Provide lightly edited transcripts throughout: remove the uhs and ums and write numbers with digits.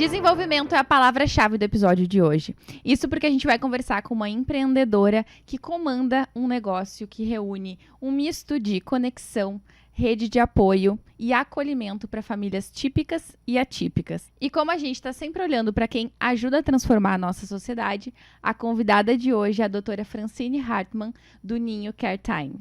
Desenvolvimento é a palavra-chave do episódio de hoje. Isso porque a gente vai conversar com uma empreendedora que comanda um negócio que reúne um misto de conexão, rede de apoio e acolhimento para famílias típicas e atípicas. E como a gente está sempre olhando para quem ajuda a transformar a nossa sociedade, a convidada de hoje é a doutora Francine Hartmann, do Ninho Care Time.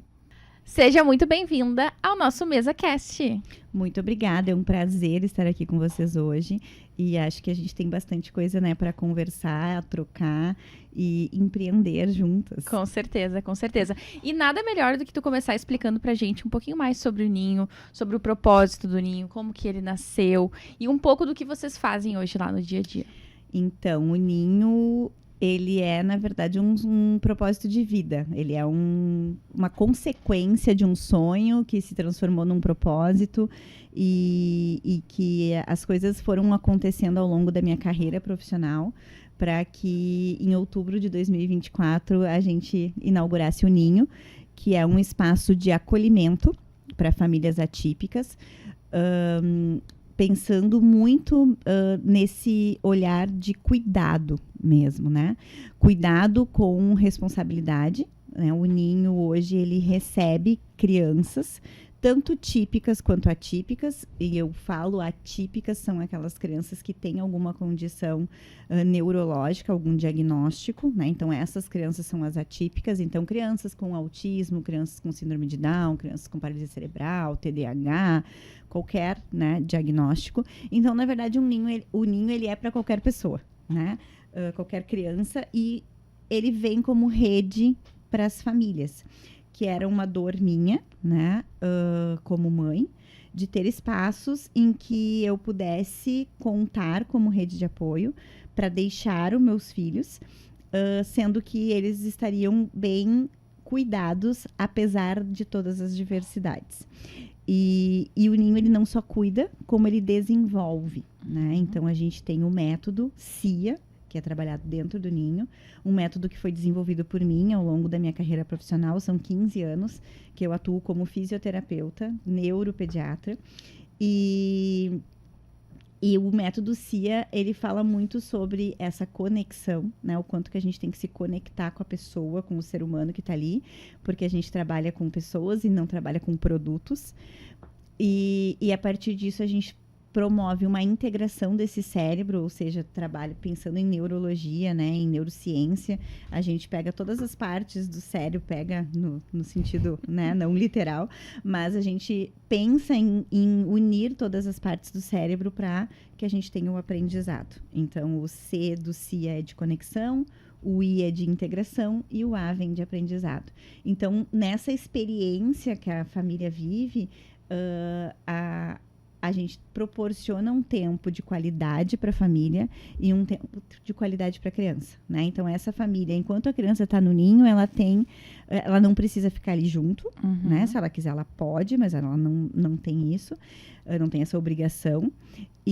Seja muito bem-vinda ao nosso MesaCast. Muito obrigada, é um prazer estar aqui com vocês hoje e acho que a gente tem bastante coisa, né, para conversar, trocar e empreender juntas. Com certeza, com certeza. E nada melhor do que tu começar explicando pra gente um pouquinho mais sobre o Ninho, sobre o propósito do Ninho, como que ele nasceu e um pouco do que vocês fazem hoje lá no dia a dia. Então, o Ninho, ele é, na verdade, um propósito de vida. Ele é uma consequência de um sonho que se transformou num propósito e que as coisas foram acontecendo ao longo da minha carreira profissional para que, em outubro de 2024, a gente inaugurasse o Ninho, que é um espaço de acolhimento para famílias atípicas, pensando muito nesse olhar de cuidado mesmo, né? Cuidado com responsabilidade, né? O Ninho hoje ele recebe crianças, tanto típicas quanto atípicas, e eu falo atípicas, são aquelas crianças que têm alguma condição neurológica, algum diagnóstico, né? Então, essas crianças são as atípicas. Então, crianças com autismo, crianças com síndrome de Down, crianças com paralisia cerebral, TDAH, qualquer, né, diagnóstico. Então, na verdade, o Ninho ele é para qualquer pessoa, né? Qualquer criança, e ele vem como rede para as famílias, que era uma dor minha, né, como mãe, de ter espaços em que eu pudesse contar como rede de apoio para deixar os meus filhos, sendo que eles estariam bem cuidados, apesar de todas as diversidades. E o Ninho, ele não só cuida, como ele desenvolve, né? Então, a gente tem o método CIA, que é trabalhado dentro do Ninho, um método que foi desenvolvido por mim ao longo da minha carreira profissional. São 15 anos que eu atuo como fisioterapeuta, neuropediatra, e o método CIA, ele fala muito sobre essa conexão, né? O quanto que a gente tem que se conectar com a pessoa, com o ser humano que está ali, porque a gente trabalha com pessoas e não trabalha com produtos. E a partir disso, a gente promove uma integração desse cérebro, ou seja, trabalho pensando em neurologia, né, em neurociência. A gente pega todas as partes do cérebro, pega no sentido, né, não literal, mas a gente pensa em unir todas as partes do cérebro para que a gente tenha o aprendizado. Então, o C do CIA é de conexão, o I é de integração e o A vem de aprendizado. Então, nessa experiência que a família vive, a gente proporciona um tempo de qualidade para a família e um tempo de qualidade para a criança, né? Então, essa família, enquanto a criança está no ninho, ela não precisa ficar ali junto, né? Se ela quiser, ela pode, mas ela não tem isso, não tem essa obrigação.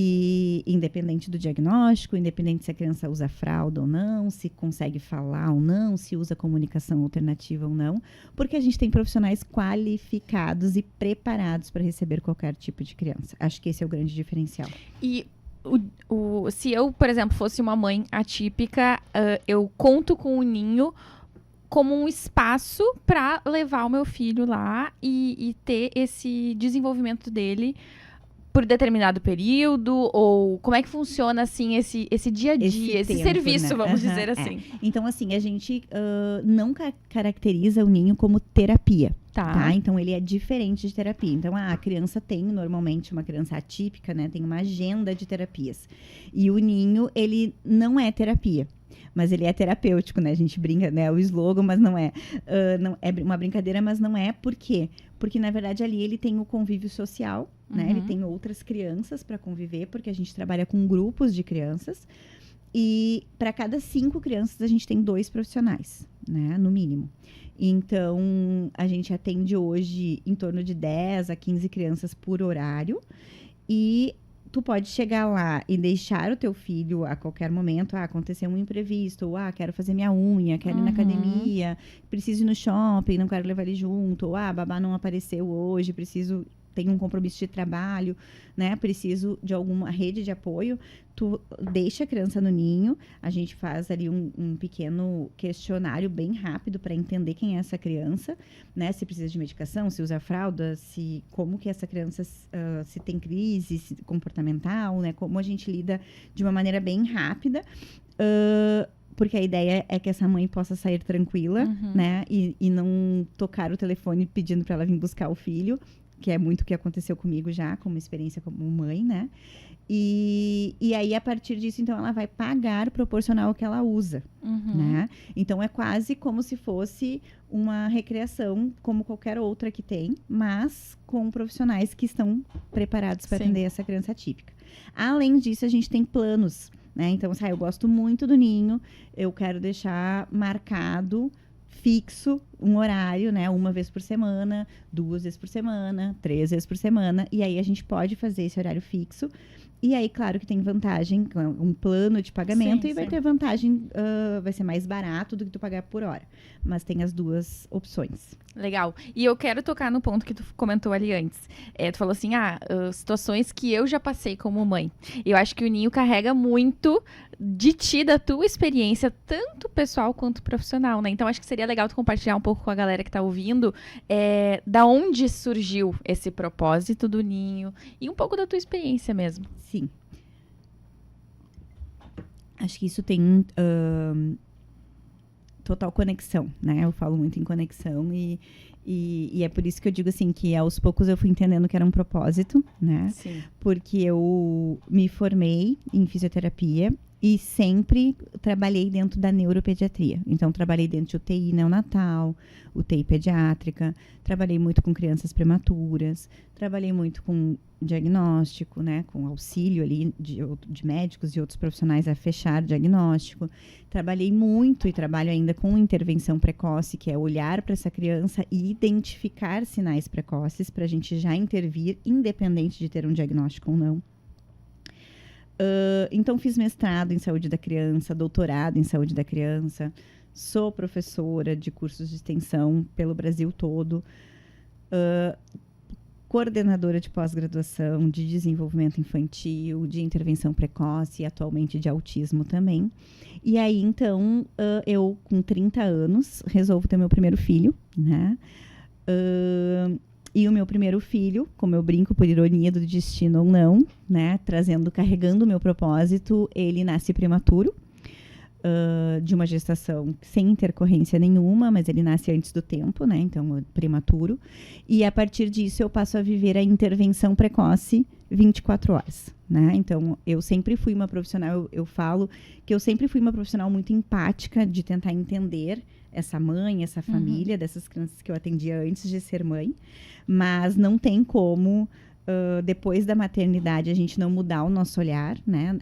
E independente do diagnóstico, independente se a criança usa fralda ou não, se consegue falar ou não, se usa comunicação alternativa ou não, porque a gente tem profissionais qualificados e preparados para receber qualquer tipo de criança. Acho que esse é o grande diferencial. E se eu, por exemplo, fosse uma mãe atípica, eu conto com o Ninho como um espaço para levar o meu filho lá e ter esse desenvolvimento dele por determinado período, ou como é que funciona, assim, esse dia a dia, esse tempo, serviço, né? Vamos dizer assim. Então, assim, a gente não caracteriza o Ninho como terapia. Tá? Então, ele é diferente de terapia. Então, a criança tem, normalmente, uma criança atípica, né? Tem uma agenda de terapias. E o Ninho, ele não é terapia. Mas ele é terapêutico, né? A gente brinca, né? O slogan, mas não é. Não, é uma brincadeira, mas não é. Por quê? Porque, na verdade, ali ele tem o convívio social, né? Ele tem outras crianças para conviver, porque a gente trabalha com grupos de crianças. E para cada 5 crianças, a gente tem 2 profissionais, né? No mínimo. Então, a gente atende hoje em torno de 10 a 15 crianças por horário. E tu pode chegar lá e deixar o teu filho a qualquer momento. Aconteceu um imprevisto, ou quero fazer minha unha, quero ir na academia, preciso ir no shopping, não quero levar ele junto, ou babá não apareceu hoje, preciso tenho um compromisso de trabalho, né? Preciso de alguma rede de apoio. Tu deixa a criança no ninho, a gente faz ali um pequeno questionário bem rápido para entender quem é essa criança, né? Se precisa de medicação, se usa fralda, como que essa criança se tem crise comportamental, né? Como a gente lida de uma maneira bem rápida, porque a ideia é que essa mãe possa sair tranquila, né? E não tocar o telefone pedindo para ela vir buscar o filho, que é muito o que aconteceu comigo já, como experiência como mãe, né? E aí, a partir disso, então, ela vai pagar proporcional ao que ela usa, né? Então, é quase como se fosse uma recreação, como qualquer outra que tem, mas com profissionais que estão preparados para atender essa criança atípica. Além disso, a gente tem planos, né? Então, eu gosto muito do ninho, eu quero deixar marcado, fixo, um horário, né? 1 vez por semana, 2 vezes por semana, 3 vezes por semana. E aí, a gente pode fazer esse horário fixo. E aí, claro que tem vantagem, um plano de pagamento, e vai ter vantagem, vai ser mais barato do que tu pagar por hora. Mas tem as duas opções. Legal. E eu quero tocar no ponto que tu comentou ali antes. Tu falou assim, situações que eu já passei como mãe. Eu acho que o ninho carrega muito de ti, da tua experiência, tanto pessoal quanto profissional, né? Então, acho que seria legal tu compartilhar um pouco com a galera que tá ouvindo, da onde surgiu esse propósito do ninho e um pouco da tua experiência mesmo. Sim. Acho que isso tem total conexão, né? Eu falo muito em conexão e é por isso que eu digo assim, que aos poucos eu fui entendendo que era um propósito, né? Sim. Porque eu me formei em fisioterapia e sempre trabalhei dentro da neuropediatria. Então, trabalhei dentro de UTI neonatal, UTI pediátrica, trabalhei muito com crianças prematuras, trabalhei muito com diagnóstico, né, com auxílio ali de médicos e outros profissionais a fechar diagnóstico. Trabalhei muito e trabalho ainda com intervenção precoce, que é olhar para essa criança e identificar sinais precoces para a gente já intervir, independente de ter um diagnóstico ou não. Então, fiz mestrado em saúde da criança, doutorado em saúde da criança, sou professora de cursos de extensão pelo Brasil todo, coordenadora de pós-graduação, de desenvolvimento infantil, de intervenção precoce e atualmente de autismo também. E aí, então, eu, com 30 anos, resolvo ter meu primeiro filho, né? E o meu primeiro filho, como eu brinco, por ironia do destino ou não, né, carregando o meu propósito, ele nasce prematuro, de uma gestação sem intercorrência nenhuma, mas ele nasce antes do tempo, né, então prematuro. E a partir disso eu passo a viver a intervenção precoce 24 horas, né? Então, eu sempre fui uma profissional, eu falo que eu sempre fui uma profissional muito empática de tentar entender essa mãe, essa família, dessas crianças que eu atendia antes de ser mãe, mas não tem como, depois da maternidade, a gente não mudar o nosso olhar, né?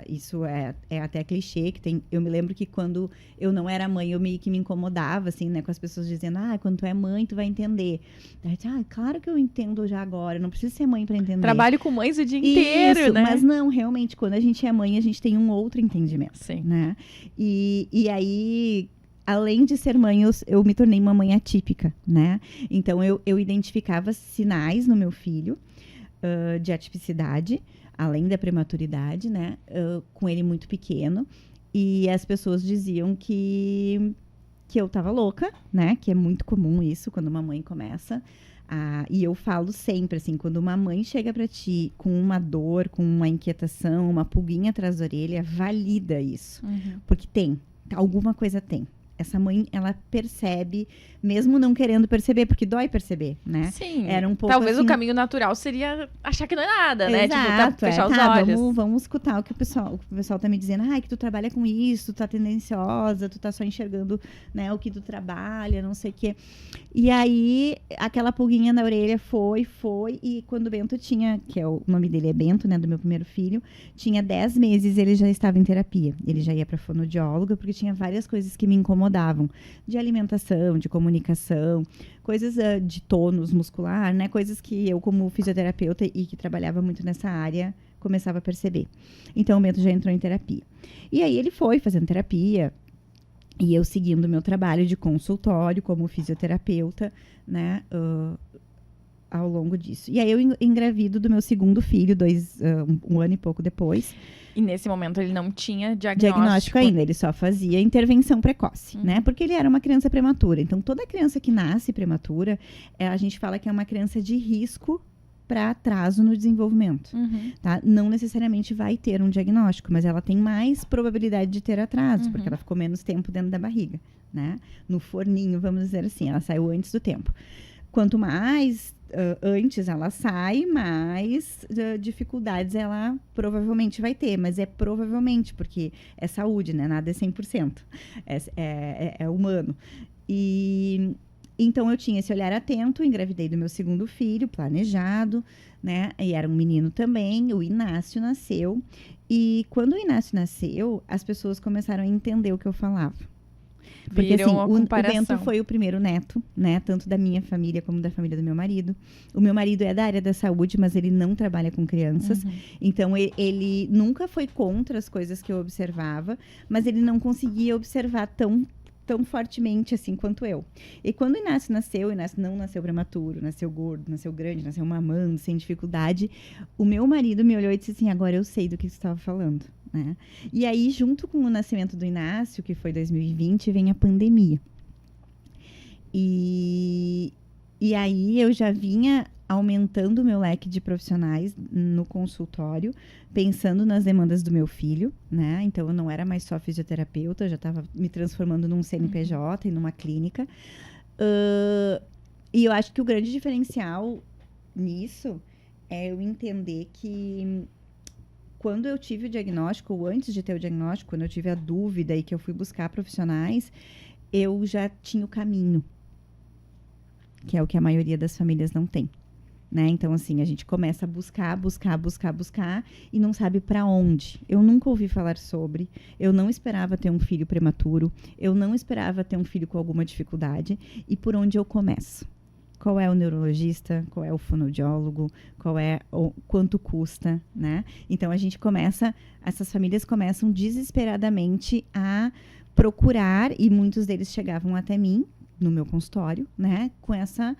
Isso é até clichê, eu me lembro que quando eu não era mãe, eu meio que me incomodava, assim, né? Com as pessoas dizendo, quando tu é mãe, tu vai entender. Daí, claro que eu entendo já agora, não preciso ser mãe para entender. Trabalho com mães o dia inteiro, né? Mas não, realmente, quando a gente é mãe, a gente tem um outro entendimento, Sim. Né? E aí, além de ser mãe, eu me tornei uma mãe atípica, né? Então, eu identificava sinais no meu filho de atipicidade, além da prematuridade, né? Com ele muito pequeno. E as pessoas diziam que eu tava louca, né? Que é muito comum isso, quando uma mãe começa. E eu falo sempre, assim, quando uma mãe chega pra ti com uma dor, com uma inquietação, uma pulguinha atrás da orelha, valida isso. Porque alguma coisa tem. Essa mãe, ela percebe, mesmo não querendo perceber, porque dói perceber, né? Sim. Era um pouco talvez assim, o caminho natural seria achar que não é nada, né? Exato, fechar os olhos. Vamos escutar o que o pessoal tá me dizendo. Que tu trabalha com isso, tu tá tendenciosa, tu tá só enxergando, né, o que tu trabalha, não sei o quê. E aí, aquela pulguinha na orelha foi, e quando o Bento tinha, o nome dele é Bento, né, do meu primeiro filho, tinha 10 meses, ele já estava em terapia. Ele já ia pra fonoaudióloga, porque tinha várias coisas que me incomodavam, de alimentação, de comunicação, coisas de tônus muscular, né? Coisas que eu, como fisioterapeuta e que trabalhava muito nessa área, começava a perceber. Então, o Bento já entrou em terapia. E aí, ele foi fazendo terapia, e eu seguindo o meu trabalho de consultório como fisioterapeuta, né? ao longo disso. E aí eu engravido do meu segundo filho, um ano e pouco depois. E nesse momento ele não tinha diagnóstico Ainda, ele só fazia intervenção precoce, né? Porque ele era uma criança prematura. Então, toda criança que nasce prematura, a gente fala que é uma criança de risco para atraso no desenvolvimento, tá? Não necessariamente vai ter um diagnóstico, mas ela tem mais probabilidade de ter atraso, porque ela ficou menos tempo dentro da barriga, né? No forninho, vamos dizer assim, ela saiu antes do tempo. Quanto mais antes ela sai, mais dificuldades ela provavelmente vai ter. Mas é provavelmente, porque é saúde, né? Nada é 100%. É humano. E então, eu tinha esse olhar atento, engravidei do meu segundo filho, planejado, né? E era um menino também, o Inácio nasceu. E quando o Inácio nasceu, as pessoas começaram a entender o que eu falava. Porque assim, o Bento foi o primeiro neto, né? Tanto da minha família como da família do meu marido. O meu marido é da área da saúde, mas ele não trabalha com crianças. Então, ele nunca foi contra as coisas que eu observava, mas ele não conseguia observar tão fortemente assim quanto eu. E quando o Inácio não nasceu prematuro, nasceu gordo, nasceu grande, nasceu mamando, sem dificuldade. O meu marido me olhou e disse assim, agora eu sei do que você estava falando. Né? E aí, junto com o nascimento do Inácio, que foi 2020, vem a pandemia. E aí eu já vinha aumentando o meu leque de profissionais no consultório, pensando nas demandas do meu filho, né? Então, eu não era mais só fisioterapeuta, eu já estava me transformando num CNPJ e numa clínica. E eu acho que o grande diferencial nisso é eu entender que quando eu tive o diagnóstico, ou antes de ter o diagnóstico, quando eu tive a dúvida e que eu fui buscar profissionais, eu já tinha o caminho, que é o que a maioria das famílias não tem. Né? Então, assim, a gente começa a buscar e não sabe para onde. Eu nunca ouvi falar sobre, eu não esperava ter um filho prematuro, eu não esperava ter um filho com alguma dificuldade. E por onde eu começo? Qual é o neurologista? Qual é o fonoaudiólogo? Quanto custa, né? Então, essas famílias começam desesperadamente a procurar, e muitos deles chegavam até mim, no meu consultório, né? Com essa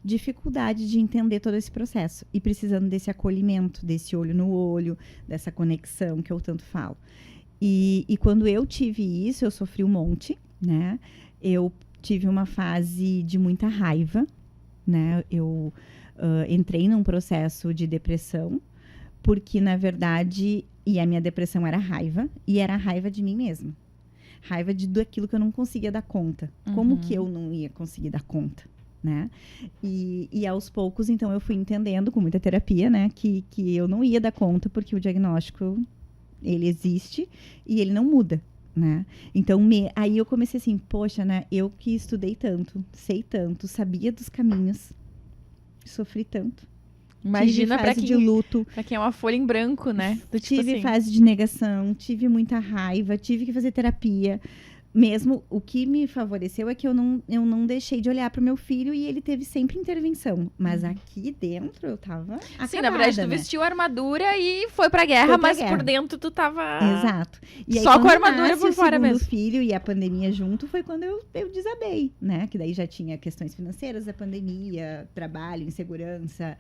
dificuldade de entender todo esse processo e precisando desse acolhimento, desse olho no olho, dessa conexão que eu tanto falo. E quando eu tive isso, eu sofri um monte, né? Eu tive uma fase de muita raiva, né? Eu entrei num processo de depressão, porque, na verdade, e a minha depressão era raiva, e era a raiva de mim mesma. Raiva daquilo que eu não conseguia dar conta. Como que eu não ia conseguir dar conta? Né? E aos poucos, então, eu fui entendendo, com muita terapia, né, que eu não ia dar conta, porque o diagnóstico, ele existe e ele não muda, né? Então, aí eu comecei assim, poxa, né, eu que estudei tanto, sei tanto, sabia dos caminhos, sofri tanto. Imagina para quem de luto. Pra quem é uma folha em branco, né? Tive assim, fase de negação, tive muita raiva, tive que fazer terapia. Mesmo, o que me favoreceu é que eu não deixei de olhar pro meu filho e ele teve sempre intervenção. Mas aqui dentro eu tava acabada. Sim, na verdade, tu vestiu a armadura e foi pra guerra, mas por dentro tu tava... Exato. E aí, só com a armadura por fora mesmo. O filho e a pandemia junto foi quando eu desabei, né? Que daí já tinha questões financeiras da pandemia, trabalho, insegurança,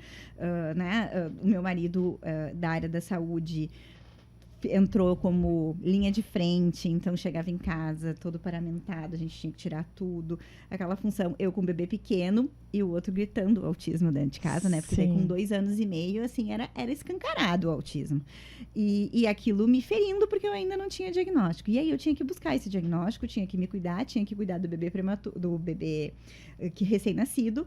né? O meu marido da área da saúde entrou como linha de frente, então chegava em casa todo paramentado, a gente tinha que tirar tudo, aquela função, eu com o bebê pequeno e o outro gritando o autismo dentro de casa, né, porque daí com 2 anos e meio, assim, era escancarado o autismo, e aquilo me ferindo, porque eu ainda não tinha diagnóstico, e aí eu tinha que buscar esse diagnóstico, tinha que me cuidar, tinha que cuidar do bebê prematuro, do bebê que recém-nascido,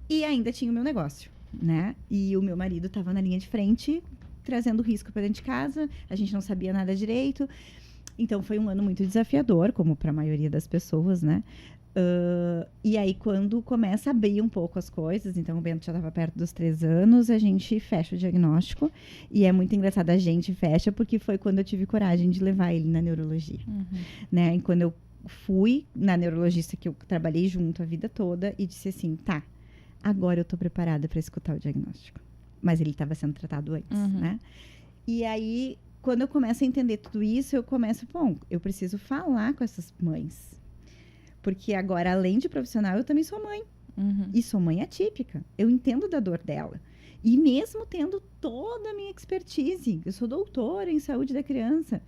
e ainda tinha o meu negócio, né, e o meu marido estava na linha de frente, trazendo risco para dentro de casa, a gente não sabia nada direito, então foi um ano muito desafiador, como para a maioria das pessoas, né? E aí, quando começa a abrir um pouco as coisas, então o Bento já estava perto dos 3 anos, a gente fecha o diagnóstico, e é muito engraçado, a gente fecha, porque foi quando eu tive coragem de levar ele na neurologia, né? E quando eu fui na neurologista, que eu trabalhei junto a vida toda, e disse assim, tá, agora eu tô preparada para escutar o diagnóstico. Mas ele estava sendo tratado antes, né? E aí, quando eu começo a entender tudo isso, eu começo, bom, eu preciso falar com essas mães. Porque agora, além de profissional, eu também sou mãe. E sou mãe atípica. Eu entendo da dor dela. E mesmo tendo toda a minha expertise, eu sou doutora em saúde da criança,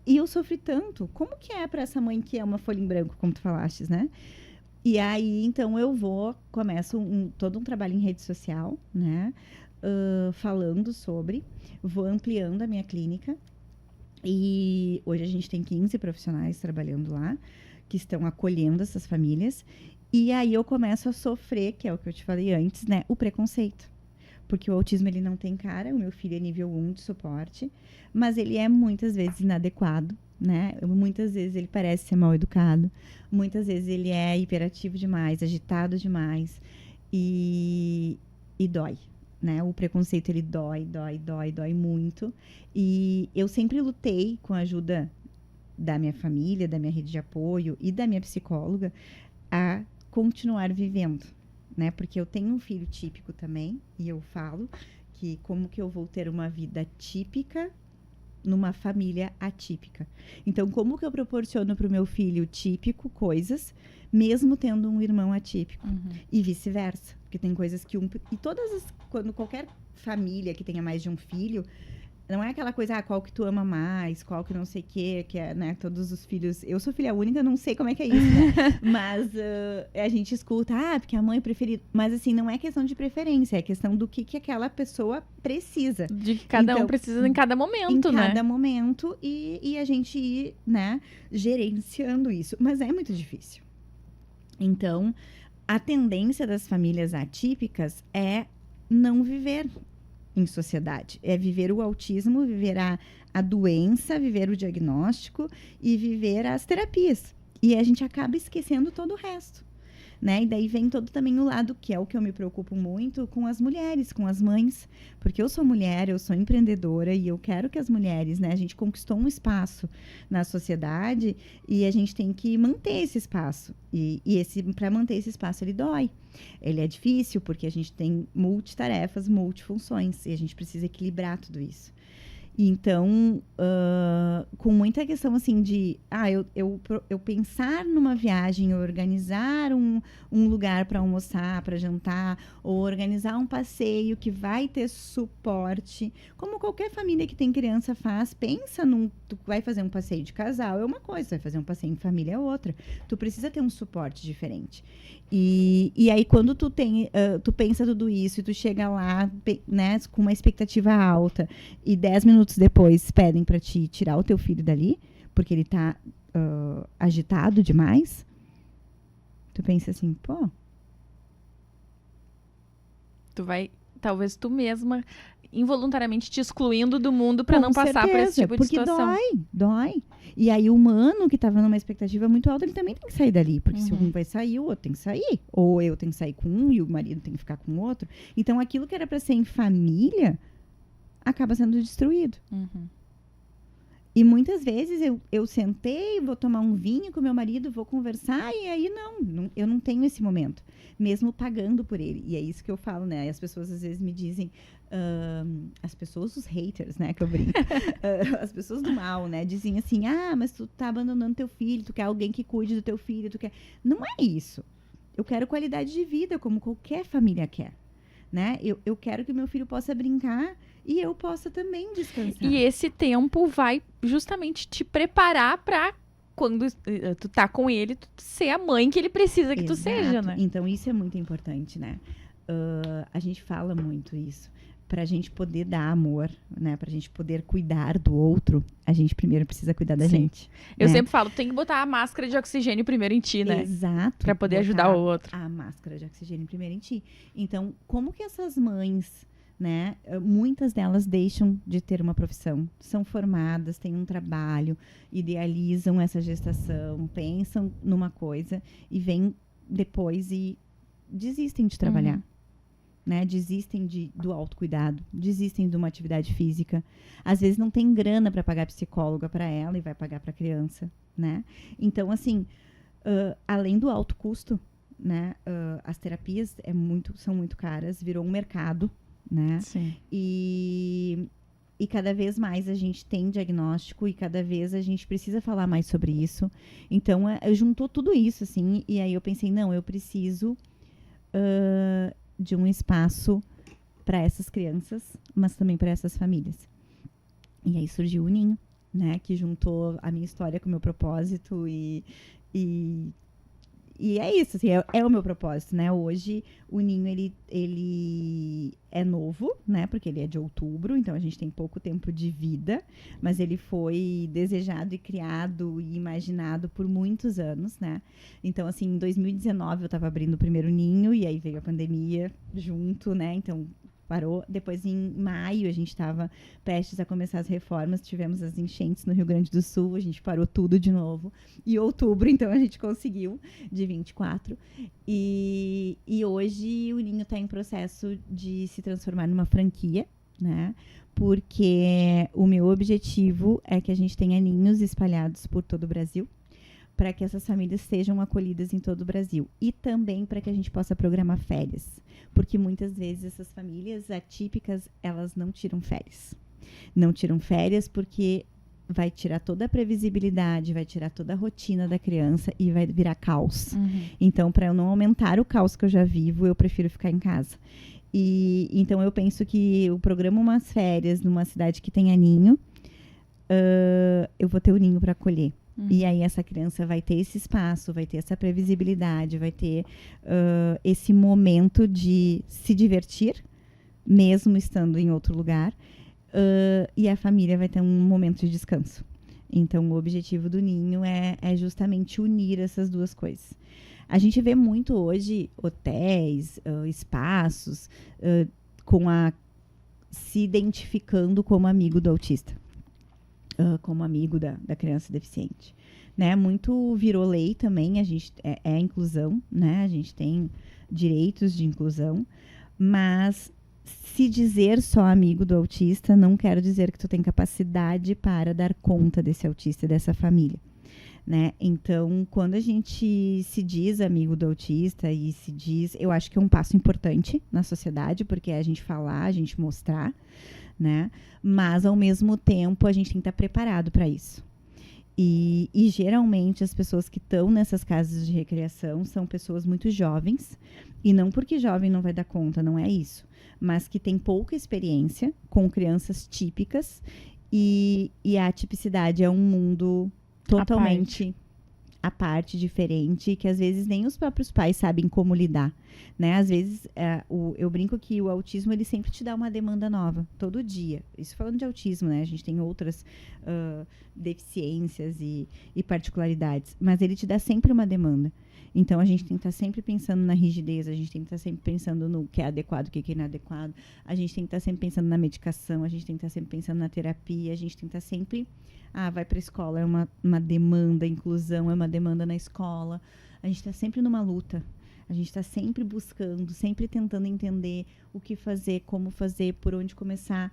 e eu sofri tanto. Como que é para essa mãe que é uma folha em branco, como tu falaste, né? E aí, então, começo todo um trabalho em rede social, né? Falando sobre, vou ampliando a minha clínica. E hoje a gente tem 15 profissionais trabalhando lá, que estão acolhendo essas famílias. E aí eu começo a sofrer, que é o que eu te falei antes, né? O preconceito. Porque o autismo, ele não tem cara. O meu filho é nível 1 de suporte. Mas ele é muitas vezes inadequado, né? Muitas vezes ele parece ser mal educado. Muitas vezes ele é hiperativo demais, agitado demais. E dói, né? O preconceito, ele dói muito. E eu sempre lutei com a ajuda da minha família, da minha rede de apoio e da minha psicóloga a continuar vivendo, né? Porque eu tenho um filho típico também, e eu falo que como que eu vou ter uma vida típica numa família atípica. Então, como que eu proporciono para o meu filho típico coisas, mesmo tendo um irmão atípico? E vice-versa. Porque tem coisas que quando qualquer família que tenha mais de um filho, não é aquela coisa, qual que tu ama mais, qual que não sei o quê, que é, né, todos os filhos... Eu sou filha única, não sei como é que é isso, né? Mas a gente escuta, porque a mãe preferida... Mas, assim, não é questão de preferência, é questão do que aquela pessoa precisa. De que cada um precisa em cada momento, né? Em cada momento, e a gente ir, né, gerenciando isso. Mas é muito difícil. Então, a tendência das famílias atípicas é não viver em sociedade. É viver o autismo, viver a doença, viver o diagnóstico e viver as terapias. E a gente acaba esquecendo todo o resto, né? E daí vem todo também o lado, que é o que eu me preocupo muito, com as mulheres, com as mães. Porque eu sou mulher, eu sou empreendedora e eu quero que as mulheres, né? A gente conquistou um espaço na sociedade e a gente tem que manter esse espaço. E para manter esse espaço, ele dói. Ele é difícil porque a gente tem multitarefas, multifunções e a gente precisa equilibrar tudo isso. Então, com muita questão assim de eu pensar numa viagem, organizar um lugar para almoçar, para jantar, ou organizar um passeio que vai ter suporte, como qualquer família que tem criança faz, tu vai fazer um passeio de casal, é uma coisa, vai fazer um passeio em família é outra. Tu precisa ter um suporte diferente. E aí, quando tu pensa tudo isso e tu chega lá, né, com uma expectativa alta e 10 minutos depois pedem para ti tirar o teu filho dali, porque ele tá agitado demais, tu pensa assim, pô... Talvez tu mesma, involuntariamente te excluindo do mundo para não passar por esse tipo de situação. Porque dói. E aí o humano que estava numa expectativa muito alta, ele também tem que sair dali. Porque se um vai sair, o outro tem que sair. Ou eu tenho que sair com um e o marido tem que ficar com o outro. Então aquilo que era para ser em família, acaba sendo destruído. E muitas vezes eu sentei, vou tomar um vinho com meu marido, vou conversar, e aí eu não tenho esse momento. Mesmo pagando por ele. E é isso que eu falo, né? As pessoas às vezes me dizem, as pessoas, os haters, né? Que eu brinco. As pessoas do mal, né? Dizem assim, mas tu tá abandonando teu filho, tu quer alguém que cuide do teu filho, tu quer... Não é isso. Eu quero qualidade de vida, como qualquer família quer. Né? Eu quero que meu filho possa brincar e eu possa também descansar. E esse tempo vai justamente te preparar para quando tu tá com ele, tu ser a mãe que ele precisa que tu seja, né? Então isso é muito importante, né? A gente fala muito isso. Pra gente poder dar amor, né? Pra gente poder cuidar do outro, a gente primeiro precisa cuidar da gente. Eu né? sempre falo, tem que botar a máscara de oxigênio primeiro em ti, né? Exato. Pra poder ajudar o outro. A máscara de oxigênio primeiro em ti. Então, como que essas mães, né? Muitas delas deixam de ter uma profissão. São formadas, têm um trabalho, idealizam essa gestação, pensam numa coisa e vêm depois e desistem de trabalhar. Né, desistem do autocuidado, desistem de uma atividade física. Às vezes não tem grana para pagar psicóloga para ela e vai pagar para a criança, né? Então, assim, além do alto custo, né, as terapias são muito caras, virou um mercado, né? Sim. E cada vez mais a gente tem diagnóstico e cada vez a gente precisa falar mais sobre isso. Então, juntou tudo isso, assim, e aí eu pensei, não, eu preciso de um espaço para essas crianças, mas também para essas famílias. E aí surgiu o Ninho, né, que juntou a minha história com o meu propósito e é isso, assim, é o meu propósito, né? Hoje o Ninho, ele é novo, né? Porque ele é de outubro, então a gente tem pouco tempo de vida, mas ele foi desejado e criado e imaginado por muitos anos, né? Então, assim, em 2019 eu estava abrindo o primeiro Ninho e aí veio a pandemia junto, né? Então parou. Depois, em maio, a gente estava prestes a começar as reformas. Tivemos as enchentes no Rio Grande do Sul. A gente parou tudo de novo. E outubro, então, a gente conseguiu, de 24. E hoje o Ninho está em processo de se transformar numa franquia, né? Porque o meu objetivo é que a gente tenha ninhos espalhados por todo o Brasil, para que essas famílias sejam acolhidas em todo o Brasil. E também para que a gente possa programar férias. Porque muitas vezes essas famílias atípicas, elas não tiram férias. Não tiram férias porque vai tirar toda a previsibilidade, vai tirar toda a rotina da criança e vai virar caos. Então, para eu não aumentar o caos que eu já vivo, eu prefiro ficar em casa. E então eu penso que eu programo umas férias numa cidade que tenha ninho, eu vou ter o ninho para acolher. E aí essa criança vai ter esse espaço, vai ter essa previsibilidade, vai ter esse momento de se divertir, mesmo estando em outro lugar. E a família vai ter um momento de descanso. Então, o objetivo do Ninho é justamente unir essas duas coisas. A gente vê muito hoje hotéis, espaços, se identificando como amigo do autista. Como amigo da criança deficiente, né? Muito virou lei também, a gente é a inclusão, né? A gente tem direitos de inclusão, mas se dizer só amigo do autista não quer dizer que tu tem capacidade para dar conta desse autista e dessa família, né? Então, quando a gente se diz amigo do autista e se diz, eu acho que é um passo importante na sociedade, porque é a gente falar, a gente mostrar, né? Mas, ao mesmo tempo, a gente tem que estar preparado para isso. E geralmente, as pessoas que estão nessas casas de recreação são pessoas muito jovens. E não porque jovem não vai dar conta, não é isso. Mas que tem pouca experiência com crianças típicas. E a tipicidade é um mundo totalmente à parte, diferente, que às vezes nem os próprios pais sabem como lidar, né? Às vezes, eu brinco que o autismo, ele sempre te dá uma demanda nova, todo dia. Isso falando de autismo, né? A gente tem outras deficiências e particularidades, mas ele te dá sempre uma demanda. Então, a gente tem que estar sempre pensando na rigidez, a gente tem que estar sempre pensando no que é adequado, o que é inadequado, a gente tem que estar sempre pensando na medicação, a gente tem que estar sempre pensando na terapia, a gente tem que estar sempre... vai para a escola, é uma demanda, inclusão é uma demanda na escola. A gente está sempre numa luta. A gente está sempre buscando, sempre tentando entender o que fazer, como fazer, por onde começar.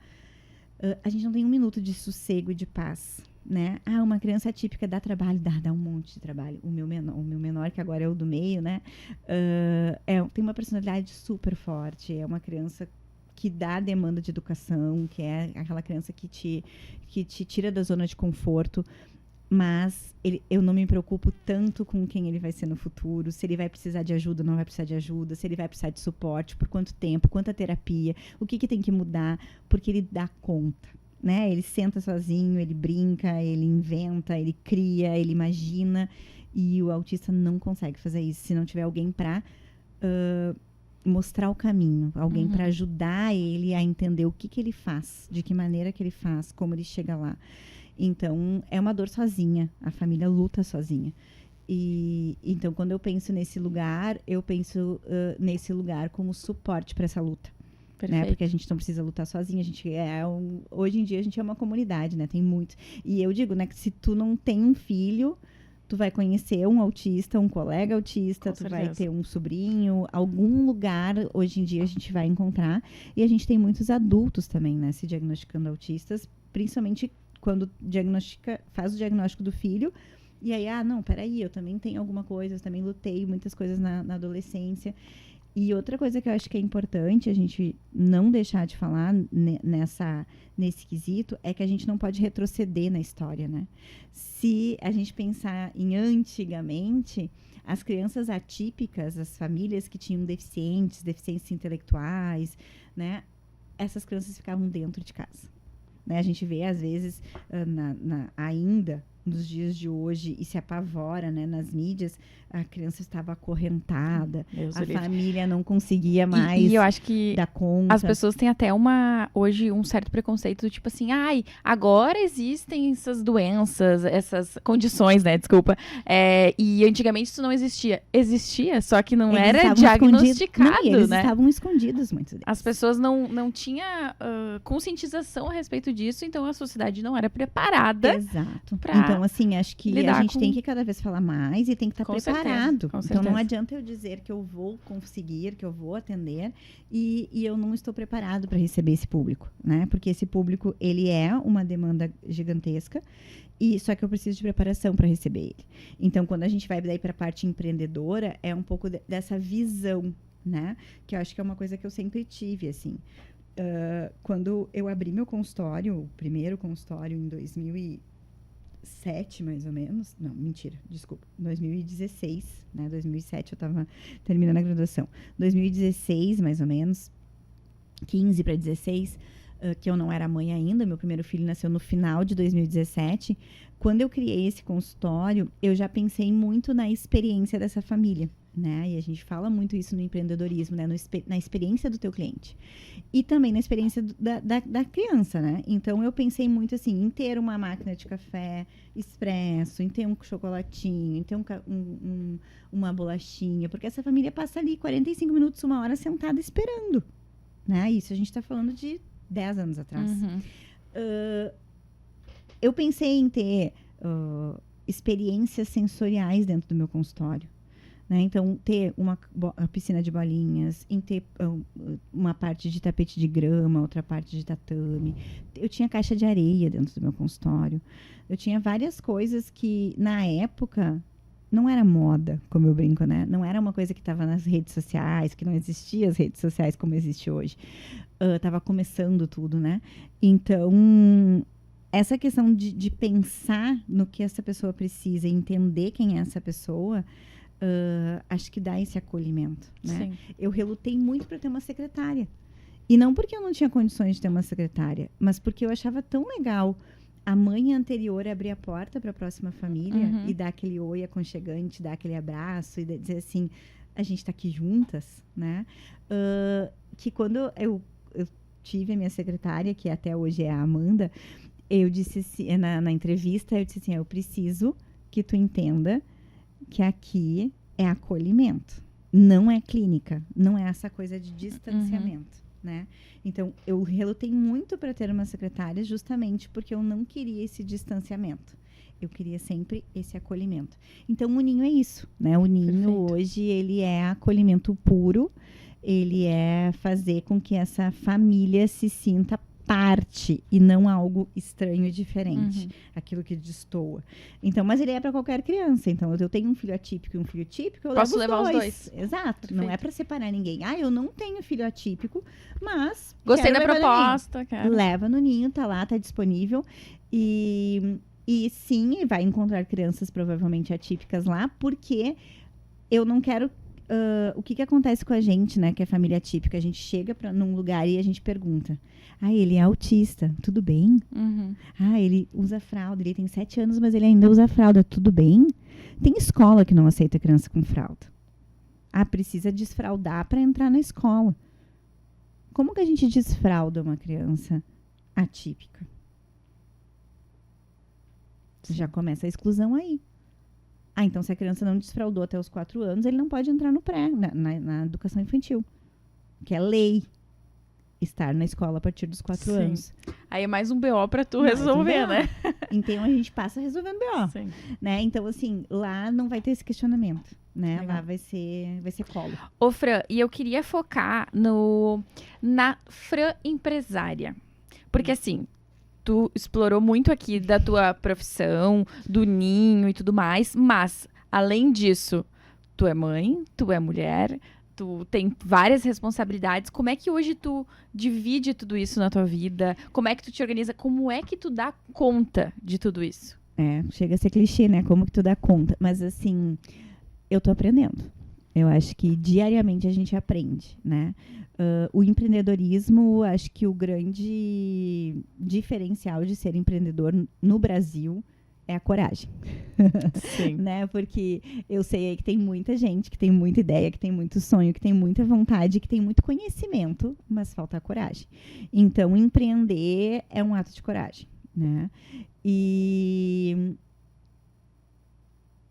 A gente não tem um minuto de sossego e de paz, né? Uma criança atípica dá trabalho, dá um monte de trabalho. O meu menor, que agora é o do meio, né? Tem uma personalidade super forte. É uma criança que dá demanda de educação, que é aquela criança que te tira da zona de conforto, mas eu não me preocupo tanto com quem ele vai ser no futuro, se ele vai precisar de ajuda ou não vai precisar de ajuda, se ele vai precisar de suporte, por quanto tempo, quanta terapia, o que tem que mudar, porque ele dá conta, né? Ele senta sozinho, ele brinca, ele inventa, ele cria, ele imagina, e o autista não consegue fazer isso se não tiver alguém para mostrar o caminho, alguém para ajudar ele a entender o que ele faz, de que maneira que ele faz, como ele chega lá. Então, é uma dor sozinha, a família luta sozinha. E então, quando eu penso nesse lugar, eu penso nesse lugar como suporte para essa luta. Né? Porque a gente não precisa lutar sozinha, a gente hoje em dia a gente é uma comunidade, né? Tem muitos. E eu digo, né, que se tu não tem um filho, tu vai conhecer um autista, um colega autista, tu vai ter um sobrinho, algum lugar hoje em dia a gente vai encontrar. E a gente tem muitos adultos também, né, se diagnosticando autistas, principalmente quando faz o diagnóstico do filho, e aí, não, peraí, eu também tenho alguma coisa, eu também lutei muitas coisas na adolescência. E outra coisa que eu acho que é importante a gente não deixar de falar nesse quesito é que a gente não pode retroceder na história, né? Se a gente pensar em antigamente, As crianças atípicas, as famílias que tinham deficiências intelectuais, né? Essas crianças ficavam dentro de casa. Né? A gente vê, às vezes, ainda nos dias de hoje, e se apavora, né, nas mídias, a criança estava acorrentada, a família não conseguia mais e eu acho que dar conta. As pessoas têm até hoje um certo preconceito do tipo assim, agora existem essas doenças, essas condições, né, desculpa, e antigamente isso não existia. Existia, só que não era diagnosticado, eles né? Estavam escondidos, muitos deles. As pessoas não tinham conscientização a respeito disso, então a sociedade não era preparada. Exato. Então, assim, acho que a gente tem que cada vez falar mais e tem que estar preparado. Então, não adianta eu dizer que eu vou conseguir, que eu vou atender e eu não estou preparado para receber esse público, né? Porque esse público, ele é uma demanda gigantesca e só que eu preciso de preparação para receber ele. Então, quando a gente vai daí para a parte empreendedora, é um pouco dessa visão, né? Que eu acho que é uma coisa que eu sempre tive, assim. Quando eu abri meu consultório, o primeiro consultório em 2007, mais ou menos. Não, mentira, desculpa. 2016, né? 2007 eu estava terminando a graduação. 2016, mais ou menos, 15 para 16, que eu não era mãe ainda. Meu primeiro filho nasceu no final de 2017. Quando eu criei esse consultório, eu já pensei muito na experiência dessa família. Né? E a gente fala muito isso no empreendedorismo, né? Na experiência do teu cliente. E também na experiência da criança, né? Então, eu pensei muito assim, em ter uma máquina de café expresso, em ter um chocolatinho, em ter uma bolachinha, porque essa família passa ali 45 minutos, 1 hora sentada esperando. Né? Isso a gente está falando de 10 anos atrás. Uhum. Eu pensei em ter experiências sensoriais dentro do meu consultório. Né? Então, ter uma piscina de bolinhas, em ter uma parte de tapete de grama, outra parte de tatame. Eu tinha caixa de areia dentro do meu consultório. Eu tinha várias coisas que, na época, não era moda, como eu brinco, né? Não era uma coisa que estava nas redes sociais, que não existia as redes sociais como existe hoje. Estava começando tudo, né? Então, essa questão de pensar no que essa pessoa precisa e entender quem é essa pessoa... acho que dá esse acolhimento, né? Sim. Eu relutei muito para ter uma secretária. E não porque eu não tinha condições de ter uma secretária, mas porque eu achava tão legal a mãe anterior abrir a porta para a próxima família e dar aquele oi aconchegante, dar aquele abraço e dizer assim, a gente está aqui juntas, né? Que quando eu tive a minha secretária, que até hoje é a Amanda, eu disse assim, na entrevista, eu disse assim, eu preciso que tu entenda que aqui é acolhimento, não é clínica, não é essa coisa de distanciamento, né? Então, eu relutei muito para ter uma secretária justamente porque eu não queria esse distanciamento. Eu queria sempre esse acolhimento. Então, o Ninho é isso, né? O Ninho, perfeito, hoje, ele é acolhimento puro, ele é fazer com que essa família se sinta parte e não algo estranho e diferente, aquilo que destoa. Então, mas ele é para qualquer criança. Então, eu tenho um filho atípico e um filho típico, eu posso levo levar os dois. Exato. Perfeito. Não é para separar ninguém. Eu não tenho filho atípico, mas gostei da proposta, cara. Leva no Ninho, tá lá, tá disponível e sim, vai encontrar crianças provavelmente atípicas lá, porque eu não quero o que acontece com a gente, né, que é família atípica? A gente chega num lugar e a gente pergunta, ele é autista, tudo bem? Ele usa fralda, ele tem 7 anos, mas ele ainda usa fralda, tudo bem? Tem escola que não aceita criança com fralda. Precisa desfraldar para entrar na escola. Como que a gente desfralda uma criança atípica? Já começa a exclusão aí. Então, se a criança não desfraldou até os 4 anos, ele não pode entrar no pré, na educação infantil. Que é lei. Estar na escola a partir dos 4 anos. Aí é mais um BO para tu resolver, né? Então, a gente passa resolvendo BO. Sim. Né? Então, assim, lá não vai ter esse questionamento. Né? Lá vai ser colo. Ô, Fran, e eu queria focar na Fran empresária. Porque, assim... Tu explorou muito aqui da tua profissão, do Ninho e tudo mais, mas, além disso, tu é mãe, tu é mulher, tu tem várias responsabilidades. Como é que hoje tu divide tudo isso na tua vida? Como é que tu te organiza? Como é que tu dá conta de tudo isso? Chega a ser clichê, né? Como que tu dá conta? Mas, assim, Eu tô aprendendo. Eu acho que diariamente a gente aprende, né? O empreendedorismo, acho que o grande diferencial de ser empreendedor no Brasil é a coragem. Sim. Né? Porque eu sei aí que tem muita gente que tem muita ideia, que tem muito sonho, que tem muita vontade, que tem muito conhecimento, mas falta a coragem. Então, empreender é um ato de coragem, né? E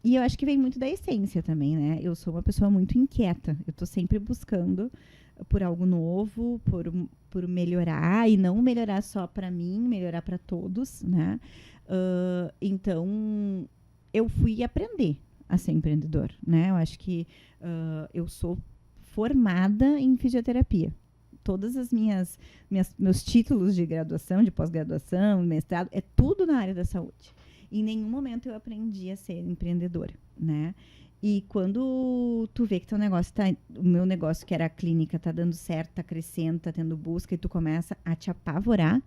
eu acho que vem muito da essência também, né? Eu sou uma pessoa muito inquieta. Eu tô sempre buscando por algo novo, por melhorar, e não melhorar só para mim, melhorar para todos, né? Então, eu fui aprender a ser empreendedor, né? Eu acho que eu sou formada em fisioterapia. Todas as meus títulos de graduação, de pós-graduação, mestrado, é tudo na área da saúde. Em nenhum momento eu aprendi a ser empreendedora, né? E quando tu vê que teu negócio o meu negócio, que era a clínica, tá dando certo, tá crescendo, tá tendo busca, e tu começa a te apavorar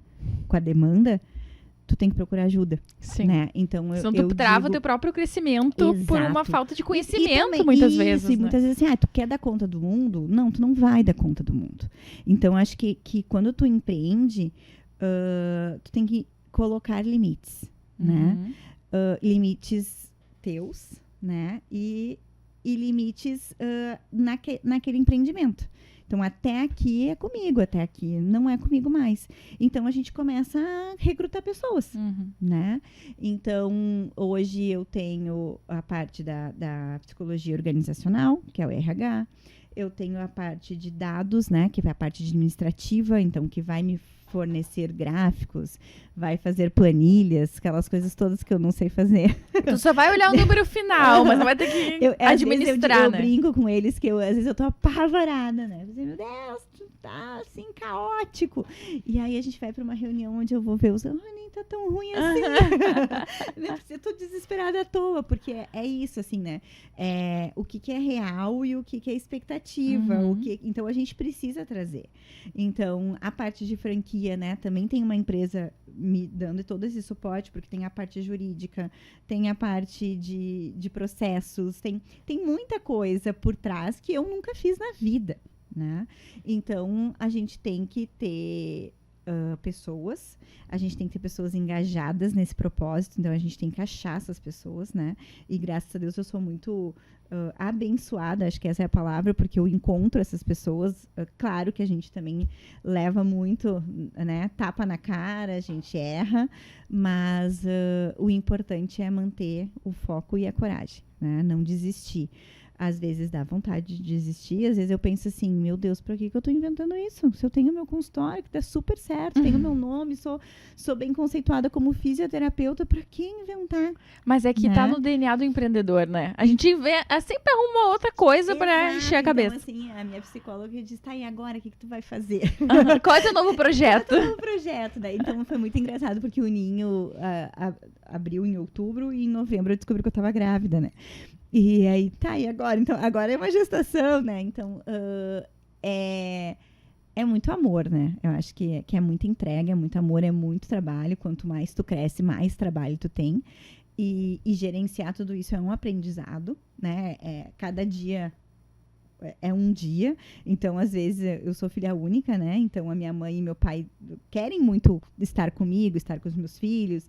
com a demanda, tu tem que procurar ajuda. Sim. Né? Então, senão tu trava o teu próprio crescimento por uma falta de conhecimento, também, muitas vezes. E muitas vezes assim, tu quer dar conta do mundo? Não, tu não vai dar conta do mundo. Então, acho que quando tu empreende, tu tem que colocar limites, né? Limites teus, né? E limites naquele empreendimento. Então, até aqui é comigo, até aqui não é comigo mais. Então, a gente começa a recrutar pessoas, né? Então, hoje eu tenho a parte da psicologia organizacional, que é o RH. Eu tenho a parte de dados, né? Que é a parte administrativa, então, que vai me fornecer gráficos, vai fazer planilhas, aquelas coisas todas que eu não sei fazer. Tu só vai olhar o número final, mas vai ter que administrar, eu né? Eu brinco com eles que às vezes eu tô apavorada, né? Meu Deus, tu tá assim, caótico. E aí a gente vai pra uma reunião onde eu vou ver nem tá tão ruim assim. Eu tô desesperada à toa, porque é isso, assim, né? O que é real e o que é expectativa. Então a gente precisa trazer. Então, a parte de franquia, né? Também tem uma empresa me dando todo esse suporte, porque tem a parte jurídica, tem a parte de processos, tem muita coisa por trás que eu nunca fiz na vida, né? Então, a gente tem que ter pessoas, a gente tem que ter pessoas engajadas nesse propósito, então a gente tem que achar essas pessoas, né? E graças a Deus eu sou muito abençoada, acho que essa é a palavra, porque eu encontro essas pessoas. Claro que a gente também leva muito, né, tapa na cara, a gente erra, mas o importante é manter o foco e a coragem, né? Não desistir. Às vezes dá vontade de desistir, às vezes eu penso assim, meu Deus, pra que eu tô inventando isso? Se eu tenho meu consultório, que tá super certo, tenho meu nome, sou bem conceituada como fisioterapeuta, pra que inventar? Mas é que tá no DNA do empreendedor, né? A gente sempre arruma outra coisa pra encher a cabeça. Então, assim, a minha psicóloga diz, tá, e agora, o que tu vai fazer? Qual é o teu novo projeto? Qual é o teu novo projeto? Daí, então, foi muito engraçado, porque o Ninho abriu em outubro e em novembro eu descobri que eu tava grávida, né? E aí, tá, e agora? Então, agora é uma gestação, né? Então, é muito amor, né? Eu acho que é muita entrega, é muito amor, é muito trabalho. Quanto mais tu cresce, mais trabalho tu tem. E gerenciar tudo isso é um aprendizado, né? Cada dia é um dia. Então, às vezes, eu sou filha única, né? Então, a minha mãe e meu pai querem muito estar comigo, estar com os meus filhos.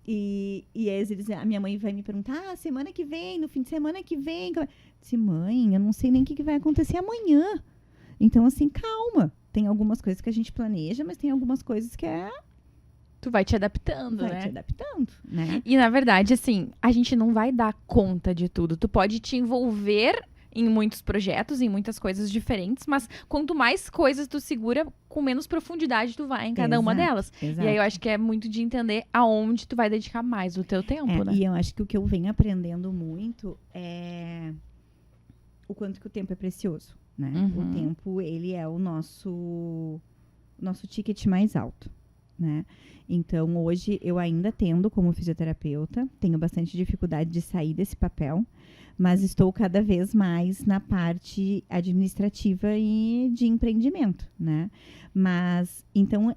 E às vezes a minha mãe vai me perguntar, semana que vem, no fim de semana que vem. Eu disse, mãe, eu não sei nem o que vai acontecer amanhã. Então, assim, calma. Tem algumas coisas que a gente planeja, mas tem algumas coisas que tu vai te adaptando, né? Vai te adaptando, né? E, na verdade, assim, a gente não vai dar conta de tudo. Tu pode te envolver em muitos projetos, em muitas coisas diferentes, mas quanto mais coisas tu segura, com menos profundidade tu vai em cada uma delas. Exato. E aí eu acho que é muito de entender aonde tu vai dedicar mais o teu tempo, né? E eu acho que o que eu venho aprendendo muito é o quanto que o tempo é precioso, né? O tempo, ele é o nosso ticket mais alto, né? Então, hoje, eu ainda tendo como fisioterapeuta, tenho bastante dificuldade de sair desse papel, mas estou cada vez mais na parte administrativa e de empreendimento, né? Mas, então,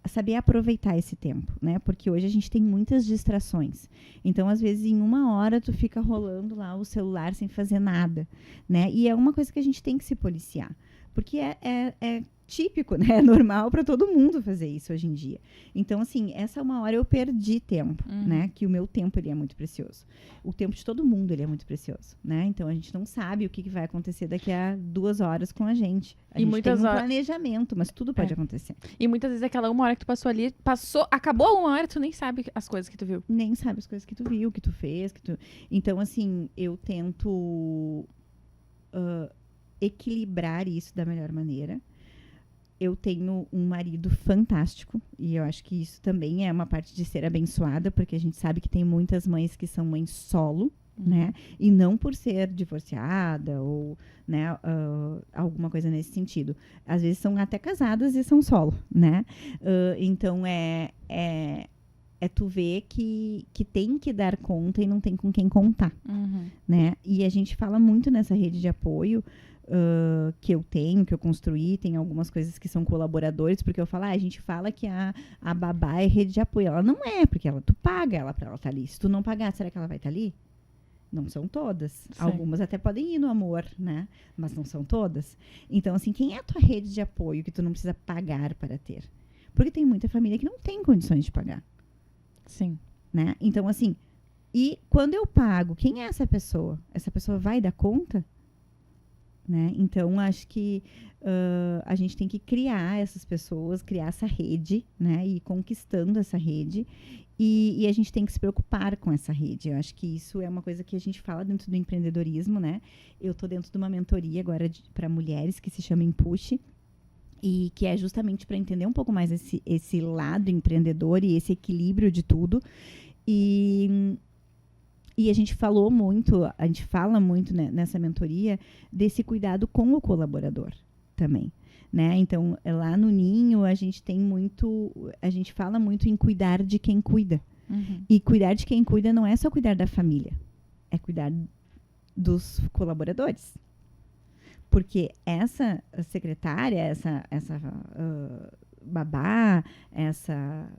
saber aproveitar esse tempo, né? Porque hoje a gente tem muitas distrações. Então, às vezes, em 1 hora, tu fica rolando lá o celular sem fazer nada, né? E é uma coisa que a gente tem que se policiar. Porque é típico, né? É normal para todo mundo fazer isso hoje em dia. Então, assim, essa 1 hora eu perdi tempo, né? Que o meu tempo, ele é muito precioso. O tempo de todo mundo, ele é muito precioso, né? Então, a gente não sabe o que vai acontecer daqui a 2 horas com a gente. A gente tem um planejamento, mas tudo pode acontecer. E muitas vezes aquela 1 hora que tu passou ali, acabou a 1 hora, tu nem sabe as coisas que tu viu. Nem sabe as coisas que tu viu, que tu fez. Então, assim, eu tento equilibrar isso da melhor maneira. Eu tenho um marido fantástico e eu acho que isso também é uma parte de ser abençoada, porque a gente sabe que tem muitas mães que são mães solo, né? E não por ser divorciada ou, né, alguma coisa nesse sentido. Às vezes são até casadas e são solo, né? Então, é tu ver que tem que dar conta e não tem com quem contar, né? E a gente fala muito nessa rede de apoio que eu tenho, que eu construí. Tem algumas coisas que são colaboradores, porque eu falo, a gente fala que a babá é rede de apoio. Ela não é, porque tu paga ela pra ela estar ali. Se tu não pagar, será que ela vai estar ali? Não são todas. Sim. Algumas até podem ir no amor, né? Mas não são todas. Então, assim, quem é a tua rede de apoio que tu não precisa pagar para ter? Porque tem muita família que não tem condições de pagar. Sim. Né? Então, assim, e quando eu pago, quem é essa pessoa? Essa pessoa vai dar conta? Né? Então, acho que a gente tem que criar essas pessoas, criar essa rede, né? E ir conquistando essa rede. E a gente tem que se preocupar com essa rede. Eu acho que isso é uma coisa que a gente fala dentro do empreendedorismo, né? Eu estou dentro de uma mentoria agora para mulheres que se chama Empuxe, e que é justamente para entender um pouco mais esse lado empreendedor e esse equilíbrio de tudo. E a gente fala muito né, nessa mentoria desse cuidado com o colaborador também, né? Então, lá no Ninho, a gente fala muito em cuidar de quem cuida. E cuidar de quem cuida não é só cuidar da família, é cuidar dos colaboradores. Porque essa secretária, essa babá, essa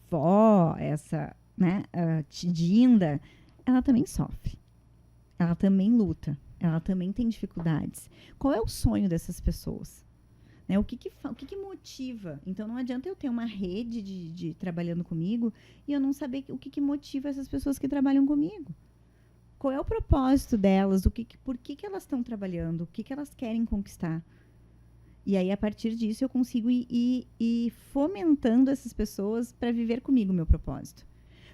vó, essa, né, tidinda, ela também sofre. Ela também luta. Ela também tem dificuldades. Qual é o sonho dessas pessoas? Né? O que motiva? Então, não adianta eu ter uma rede de trabalhando comigo e eu não saber o que motiva essas pessoas que trabalham comigo. Qual é o propósito delas? Por que elas estão trabalhando? O que elas querem conquistar? E aí, a partir disso, eu consigo ir fomentando essas pessoas para viver comigo o meu propósito.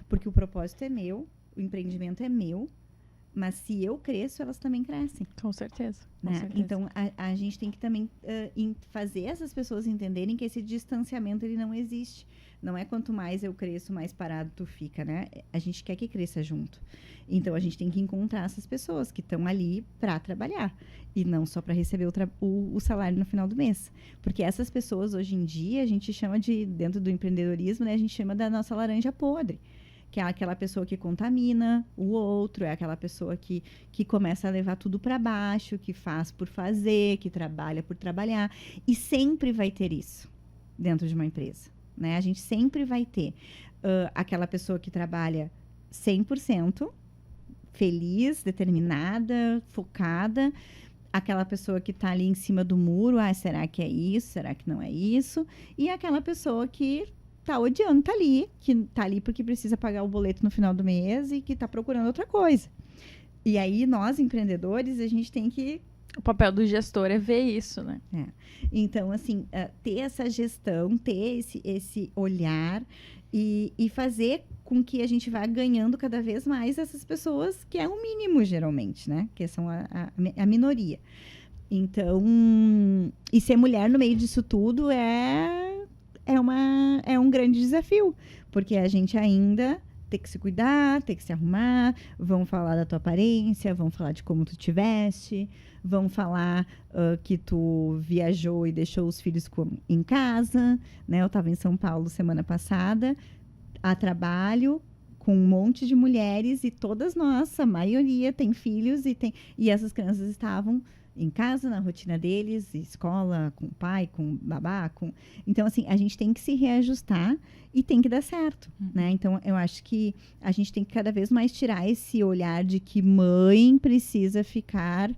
Porque o propósito é meu, o empreendimento é meu, mas se eu cresço, elas também crescem. Com certeza. Né? Com certeza. Então, a gente tem que também fazer essas pessoas entenderem que esse distanciamento ele não existe. Não é quanto mais eu cresço, mais parado tu fica, né? A gente quer que cresça junto. Então, a gente tem que encontrar essas pessoas que estão ali para trabalhar. E não só para receber o salário no final do mês. Porque essas pessoas, hoje em dia, a gente chama dentro do empreendedorismo, né? A gente chama da nossa laranja podre. Que é aquela pessoa que contamina o outro, é aquela pessoa que começa a levar tudo para baixo, que faz por fazer, que trabalha por trabalhar. E sempre vai ter isso dentro de uma empresa. Né? A gente sempre vai ter aquela pessoa que trabalha 100%, feliz, determinada, focada. Aquela pessoa que está ali em cima do muro, será que é isso? Será que não é isso? E aquela pessoa que tá odiando, que tá ali porque precisa pagar o boleto no final do mês e que tá procurando outra coisa. E aí, nós, empreendedores, a gente tem que... O papel do gestor é ver isso, né? Então, assim, ter essa gestão, ter esse olhar e fazer com que a gente vá ganhando cada vez mais essas pessoas, que é o mínimo, geralmente, né? Que são a minoria. Então, e ser mulher no meio disso tudo é um grande desafio, porque a gente ainda tem que se cuidar, tem que se arrumar, vão falar da tua aparência, vão falar de como tu te veste, vão falar que tu viajou e deixou os filhos em casa, né? Eu estava em São Paulo semana passada, a trabalho com um monte de mulheres e todas nós, a maioria tem filhos e essas crianças estavam em casa, na rotina deles, escola, com pai, com babá, Então, assim, a gente tem que se reajustar e tem que dar certo, né? Então, eu acho que a gente tem que cada vez mais tirar esse olhar de que mãe precisa ficar,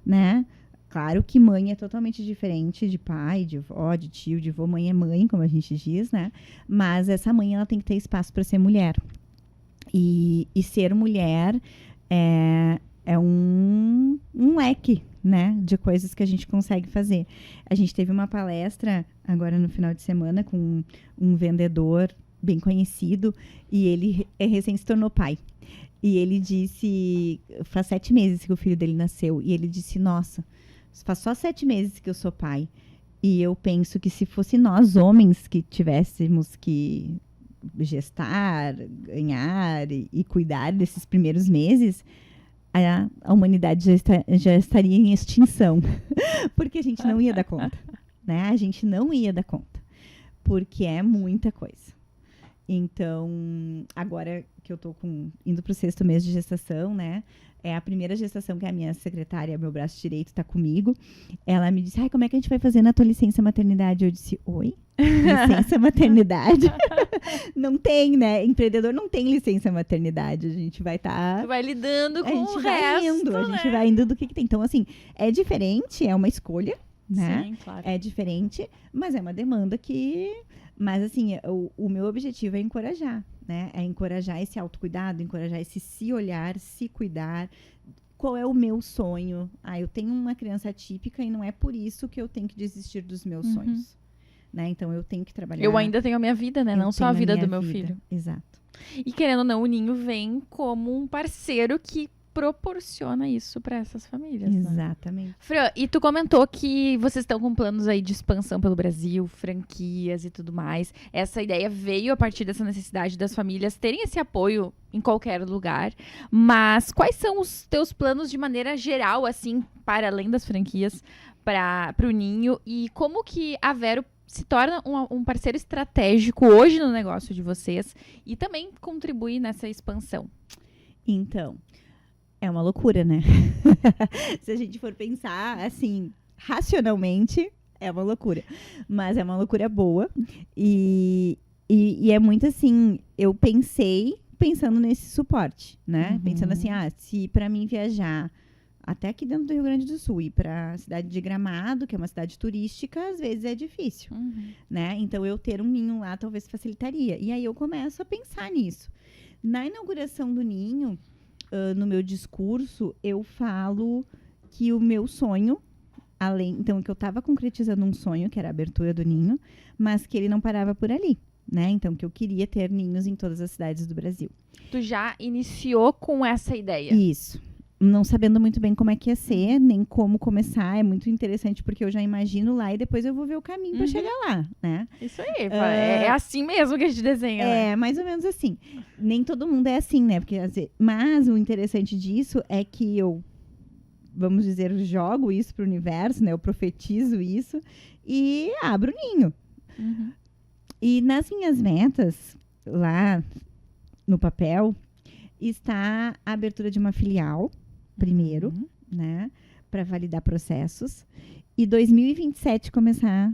né? Claro que mãe é totalmente diferente de pai, de avó, de tio, de avô. Mãe é mãe, como a gente diz, né? Mas essa mãe, ela tem que ter espaço para ser mulher. E ser mulher é um leque, né, de coisas que a gente consegue fazer. A gente teve uma palestra agora no final de semana com um vendedor bem conhecido e ele recém se tornou pai. E ele disse, faz 7 meses que o filho dele nasceu, e ele disse, nossa, faz só 7 meses que eu sou pai. E eu penso que se fosse nós, homens, que tivéssemos que gestar, ganhar e cuidar desses primeiros meses, a humanidade já estaria em extinção. Porque a gente não ia dar conta. Né? A gente não ia dar conta. Porque é muita coisa. Então, agora que eu tô indo pro 6º mês de gestação, né? É a primeira gestação que a minha secretária, meu braço direito, tá comigo. Ela me disse, como é que a gente vai fazer na tua licença maternidade? Eu disse, oi? Licença maternidade? Não tem, né? Empreendedor não tem licença maternidade. A gente vai estar... Tu vai lidando com o resto, A gente vai indo do que tem. Então, assim, é diferente, é uma escolha, né? Sim, claro. É diferente, mas é uma demanda que... Mas, assim, o meu objetivo é encorajar, né? É encorajar esse autocuidado, encorajar esse se olhar, se cuidar. Qual é o meu sonho? Eu tenho uma criança atípica e não é por isso que eu tenho que desistir dos meus sonhos. Né? Então, eu tenho que trabalhar. Eu ainda tenho a minha vida, né? Não só a vida do meu filho. Exato. E querendo ou não, o Ninho vem como um parceiro que proporciona isso para essas famílias. Exatamente. Né? Fran, e tu comentou que vocês estão com planos aí de expansão pelo Brasil, franquias e tudo mais. Essa ideia veio a partir dessa necessidade das famílias terem esse apoio em qualquer lugar. Mas quais são os teus planos de maneira geral, assim, para além das franquias, para o Ninho? E como que a Vero se torna um parceiro estratégico hoje no negócio de vocês e também contribui nessa expansão? Então, é uma loucura, né? Se a gente for pensar, assim, racionalmente, é uma loucura. Mas é uma loucura boa. E é muito assim, eu pensando nesse suporte, né? Pensando assim, se para mim viajar até aqui dentro do Rio Grande do Sul, ir para a cidade de Gramado, que é uma cidade turística, às vezes é difícil, né? Então, eu ter um ninho lá talvez facilitaria. E aí, eu começo a pensar nisso. Na inauguração do ninho, no meu discurso, eu falo que o meu sonho, então, que eu estava concretizando um sonho, que era a abertura do ninho, mas que ele não parava por ali, né? Então, que eu queria ter ninhos em todas as cidades do Brasil. Tu já iniciou com essa ideia? Isso. Não sabendo muito bem como é que ia ser, nem como começar. É muito interessante, porque eu já imagino lá e depois eu vou ver o caminho para chegar lá, né? Isso aí, é assim mesmo que a gente desenha, né? Mais ou menos assim. Nem todo mundo é assim, né? Porque, mas o interessante disso é que eu, vamos dizer, jogo isso pro universo, né? Eu profetizo isso e abro o ninho. E nas minhas metas, lá no papel, está a abertura de uma filial, primeiro, né, para validar processos, e 2027 começar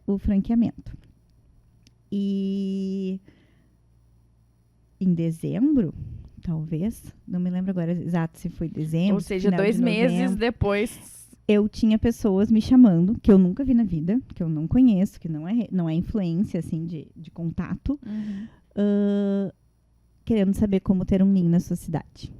o franqueamento. E em dezembro, talvez, não me lembro agora exato se foi dezembro. Ou seja, 2 meses depois. Eu tinha pessoas me chamando, que eu nunca vi na vida, que eu não conheço, que não é influência, assim, de contato, querendo saber como ter um ninho na sua cidade.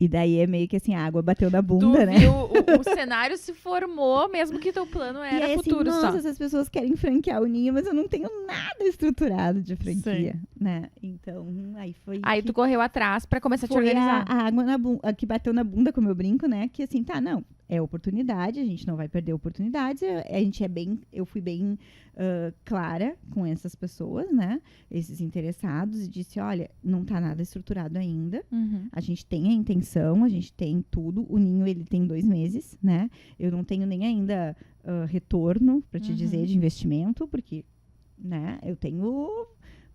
E daí é meio que assim, a água bateu na bunda, né? Viu, o cenário se formou, mesmo que teu plano era aí, futuro assim, só. Nossa, essas pessoas querem franquear o ninho, mas eu não tenho nada estruturado de franquia, né? Então, aí foi... Aí tu correu atrás pra começar a te organizar. A água que bateu na bunda, como eu brinco, né? Que assim, não, é oportunidade, a gente não vai perder oportunidades. Eu fui bem clara com essas pessoas, né? Esses interessados, e disse, olha, não tá nada estruturado ainda. A gente tem a intenção, a gente tem tudo. O ninho, ele tem 2 meses, né? Eu não tenho nem ainda retorno, para te dizer, de investimento, porque, né, eu tenho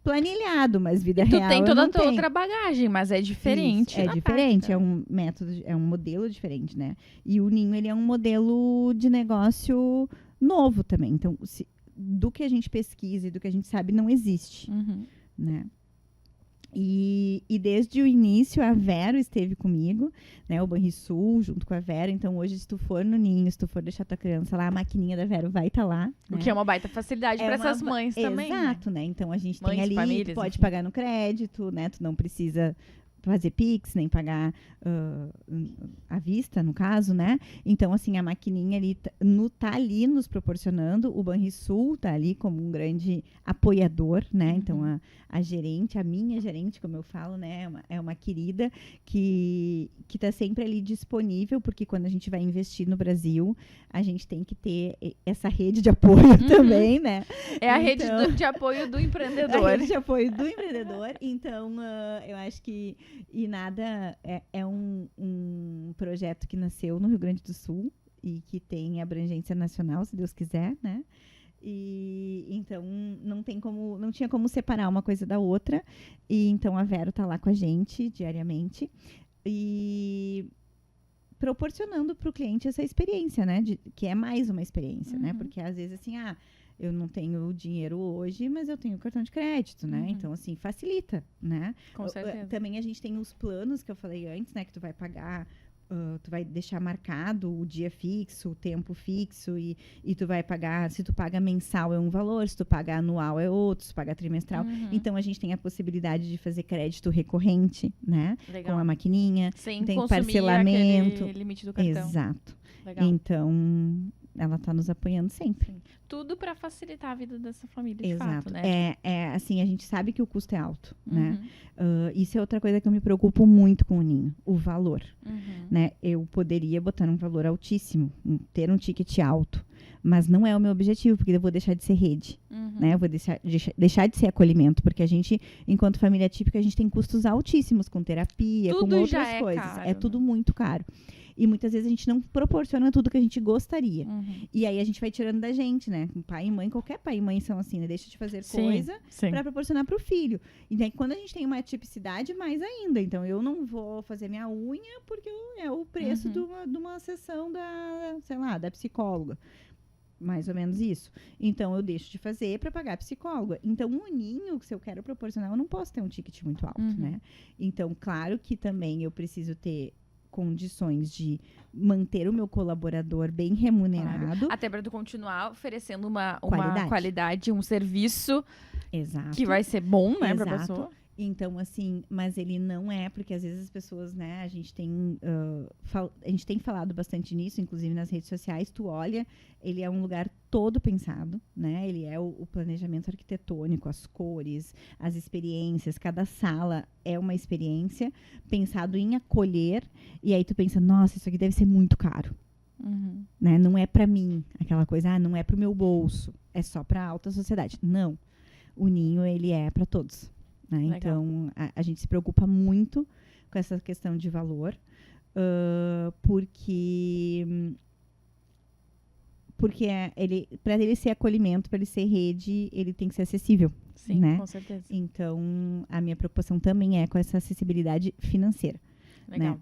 planilhado, mas vida Tu real tem eu toda a não tua tenho. outra bagagem, mas é diferente. Isso, é na diferente, prática. é um método, é um modelo diferente, né? E o Ninho, ele é um modelo de negócio novo também. Então, do que a gente pesquisa e do que a gente sabe, não existe, Uhum. né? E desde o início, a Vero esteve comigo, né? O Banrisul, junto com a Vero. Então, hoje, se tu for no Ninho, se tu for deixar tua criança lá, a maquininha da Vero vai estar lá. O né? que é uma baita facilidade É para uma essas mães também. Né? Exato, né? Então, a gente Mães, tem ali, famílias, tu pode enfim. pagar no crédito, né? Tu não precisa fazer Pix, nem pagar à vista, no caso, né? Então, assim, a maquininha ali tá ali nos proporcionando. O Banrisul tá ali como um grande apoiador, né? Uhum. Então, a gerente, a minha gerente, como eu falo, né? É uma querida que tá sempre ali disponível, porque quando a gente vai investir no Brasil, a gente tem que ter essa rede de apoio também, né? É a rede Então, de apoio do a empreendedor. rede de apoio do empreendedor. Então, eu acho que Inada é um projeto que nasceu no Rio Grande do Sul e que tem abrangência nacional, se Deus quiser, né? E então não tinha como separar uma coisa da outra. E então a Vero tá lá com a gente diariamente e proporcionando para o cliente essa experiência, né? Que é mais uma experiência, né? Porque às vezes assim, eu não tenho dinheiro hoje, mas eu tenho cartão de crédito, né? Então, assim, facilita, né? Com certeza. Também a gente tem os planos que eu falei antes, né? Que tu vai pagar, tu vai deixar marcado o dia fixo, o tempo fixo e tu vai pagar, se tu paga mensal é um valor, se tu paga anual é outro, se tu paga trimestral. Então, a gente tem a possibilidade de fazer crédito recorrente, né? Legal. Com a maquininha. Sem tem consumir parcelamento. aquele limite do cartão. Exato. Legal. Então, ela tá nos apoiando sempre. Sim. Tudo para facilitar a vida dessa família, de Exato. fato, né? Assim, a gente sabe que o custo é alto, né? Isso é outra coisa que eu me preocupo muito com o Ninho, o valor, né? Eu poderia botar um valor altíssimo, ter um ticket alto, mas não é o meu objetivo, porque eu vou deixar de ser rede, né? Eu vou deixar de ser acolhimento, porque a gente, enquanto família típica, a gente tem custos altíssimos com terapia, Tudo com outras já é coisas. caro, É tudo muito caro. E muitas vezes a gente não proporciona tudo que a gente gostaria. E aí a gente vai tirando da gente, né? Pai e mãe, qualquer pai e mãe são assim, né? Deixa de fazer coisa para proporcionar para o filho. E daí quando a gente tem uma tipicidade, mais ainda. Então eu não vou fazer minha unha porque é o preço de uma sessão da psicóloga. Mais ou menos isso. Então, eu deixo de fazer para pagar a psicóloga. Então, um Ninho, se eu quero proporcionar, eu não posso ter um ticket muito alto, né? Então, claro que também eu preciso ter condições de manter o meu colaborador bem remunerado. Claro. Até para tu continuar oferecendo uma qualidade, um serviço Exato. que vai ser bom, né, para a pessoa. Então, assim, mas ele não é, porque às vezes as pessoas, né, a gente tem falado bastante nisso, inclusive nas redes sociais, tu olha, ele é um lugar todo pensado, né, ele é o planejamento arquitetônico, as cores, as experiências, cada sala é uma experiência pensado em acolher, e aí tu pensa, nossa, isso aqui deve ser muito caro. Né? Não é pra mim, aquela coisa, não é pro meu bolso, é só pra alta sociedade. Não, o Ninho, ele é pra todos. Né? Então, a gente se preocupa muito com essa questão de valor, porque para ele ser acolhimento, para ele ser rede, ele tem que ser acessível. Sim, né? Com certeza. Então, a minha preocupação também é com essa acessibilidade financeira. Legal. Né?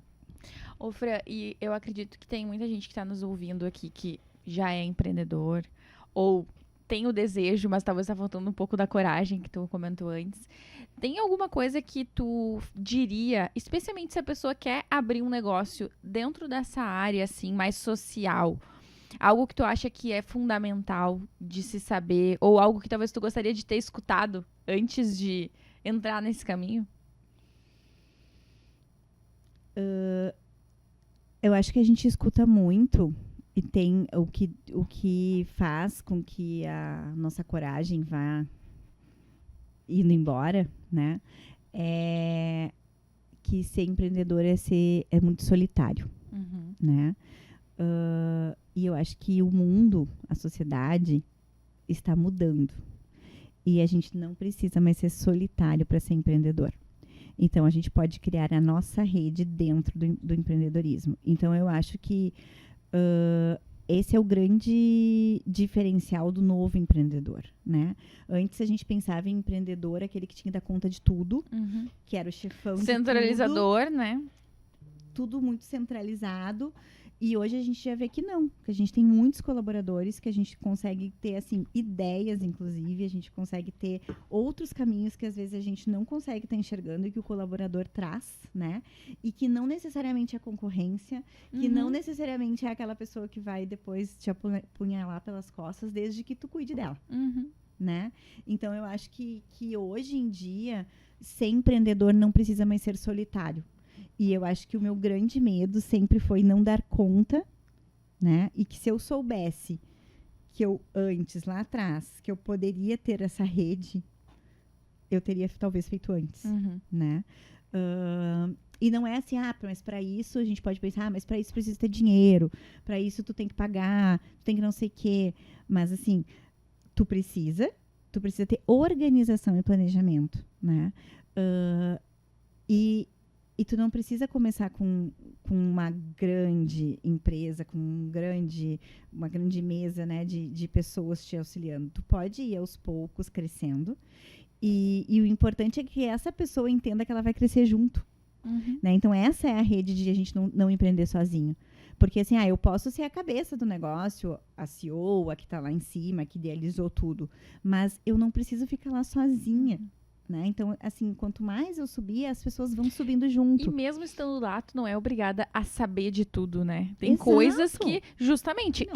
Ô, Fran, e eu acredito que tem muita gente que está nos ouvindo aqui que já é empreendedor ou tem o desejo, mas talvez está faltando um pouco da coragem que tu comentou antes. Tem alguma coisa que tu diria, especialmente se a pessoa quer abrir um negócio dentro dessa área, assim, mais social? Algo que tu acha que é fundamental de se saber, ou algo que talvez tu gostaria de ter escutado antes de entrar nesse caminho? Eu acho que a gente escuta muito e tem o que faz com que a nossa coragem vá indo embora, né? É que ser empreendedor é muito solitário, né? E eu acho que o mundo, a sociedade, está mudando. E a gente não precisa mais ser solitário para ser empreendedor. Então, a gente pode criar a nossa rede dentro do empreendedorismo. Então, eu acho que esse é o grande diferencial do novo empreendedor, né? Antes a gente pensava em empreendedor, aquele que tinha que dar conta de tudo, que era o chefão de Centralizador, né? tudo muito centralizado. E hoje a gente já vê que não, que a gente tem muitos colaboradores, que a gente consegue ter, assim, ideias, inclusive, a gente consegue ter outros caminhos que às vezes a gente não consegue estar enxergando e que o colaborador traz, né? E que não necessariamente é concorrência, que não necessariamente é aquela pessoa que vai depois te apunhalar pelas costas, desde que tu cuide dela, né? Então, eu acho que hoje em dia, ser empreendedor não precisa mais ser solitário. E eu acho que o meu grande medo sempre foi não dar conta, né? E que se eu soubesse que eu, antes, lá atrás, que eu poderia ter essa rede, eu teria talvez feito antes, né? E não é assim, mas para isso a gente pode pensar, mas para isso precisa ter dinheiro, para isso tu tem que pagar, tu tem que não sei o quê. Mas assim, tu precisa ter organização e planejamento, né? E tu não precisa começar com uma grande empresa, com uma grande mesa, né, de pessoas te auxiliando. Tu pode ir aos poucos crescendo. E o importante é que essa pessoa entenda que ela vai crescer junto. Né? Então, essa é a rede de a gente não empreender sozinho. Porque, assim, eu posso ser a cabeça do negócio, a CEO, a que está lá em cima, que idealizou tudo. Mas eu não preciso ficar lá sozinha. Né? Então, assim, quanto mais eu subir, as pessoas vão subindo junto. E mesmo estando lá, tu não é obrigada a saber de tudo, né? Tem Exato. Coisas que, justamente,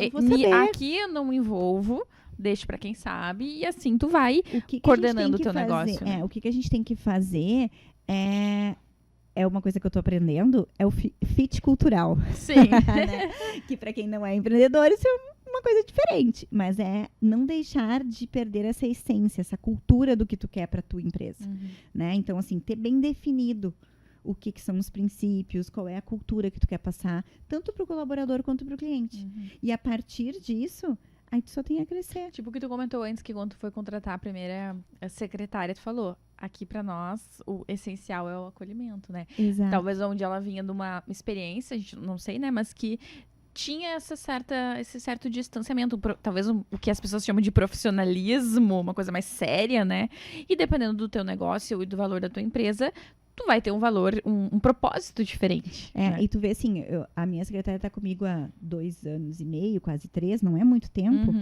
aqui eu não me envolvo, deixo pra quem sabe, e assim tu vai coordenando o teu negócio. Né? O que a gente tem que fazer é uma coisa que eu tô aprendendo, é o fit cultural. Sim. Né? Que pra quem não é empreendedor, isso é uma coisa diferente, mas é não deixar de perder essa essência, essa cultura do que tu quer para tua empresa, né? Então, assim, ter bem definido o que são os princípios, qual é a cultura que tu quer passar, tanto para o colaborador quanto para o cliente. E a partir disso, aí tu só tem a crescer. Tipo o que tu comentou antes, que quando tu foi contratar a primeira secretária, tu falou, aqui para nós, o essencial é o acolhimento, né? Exato. Talvez onde ela vinha de uma experiência, a gente não sei, né? Mas que tinha esse certo distanciamento, talvez o que as pessoas chamam de profissionalismo, uma coisa mais séria, né? E dependendo do teu negócio e do valor da tua empresa, tu vai ter um valor, um propósito diferente. Né? E tu vê assim, a minha secretária tá comigo há 2 anos e meio, quase 3, não é muito tempo.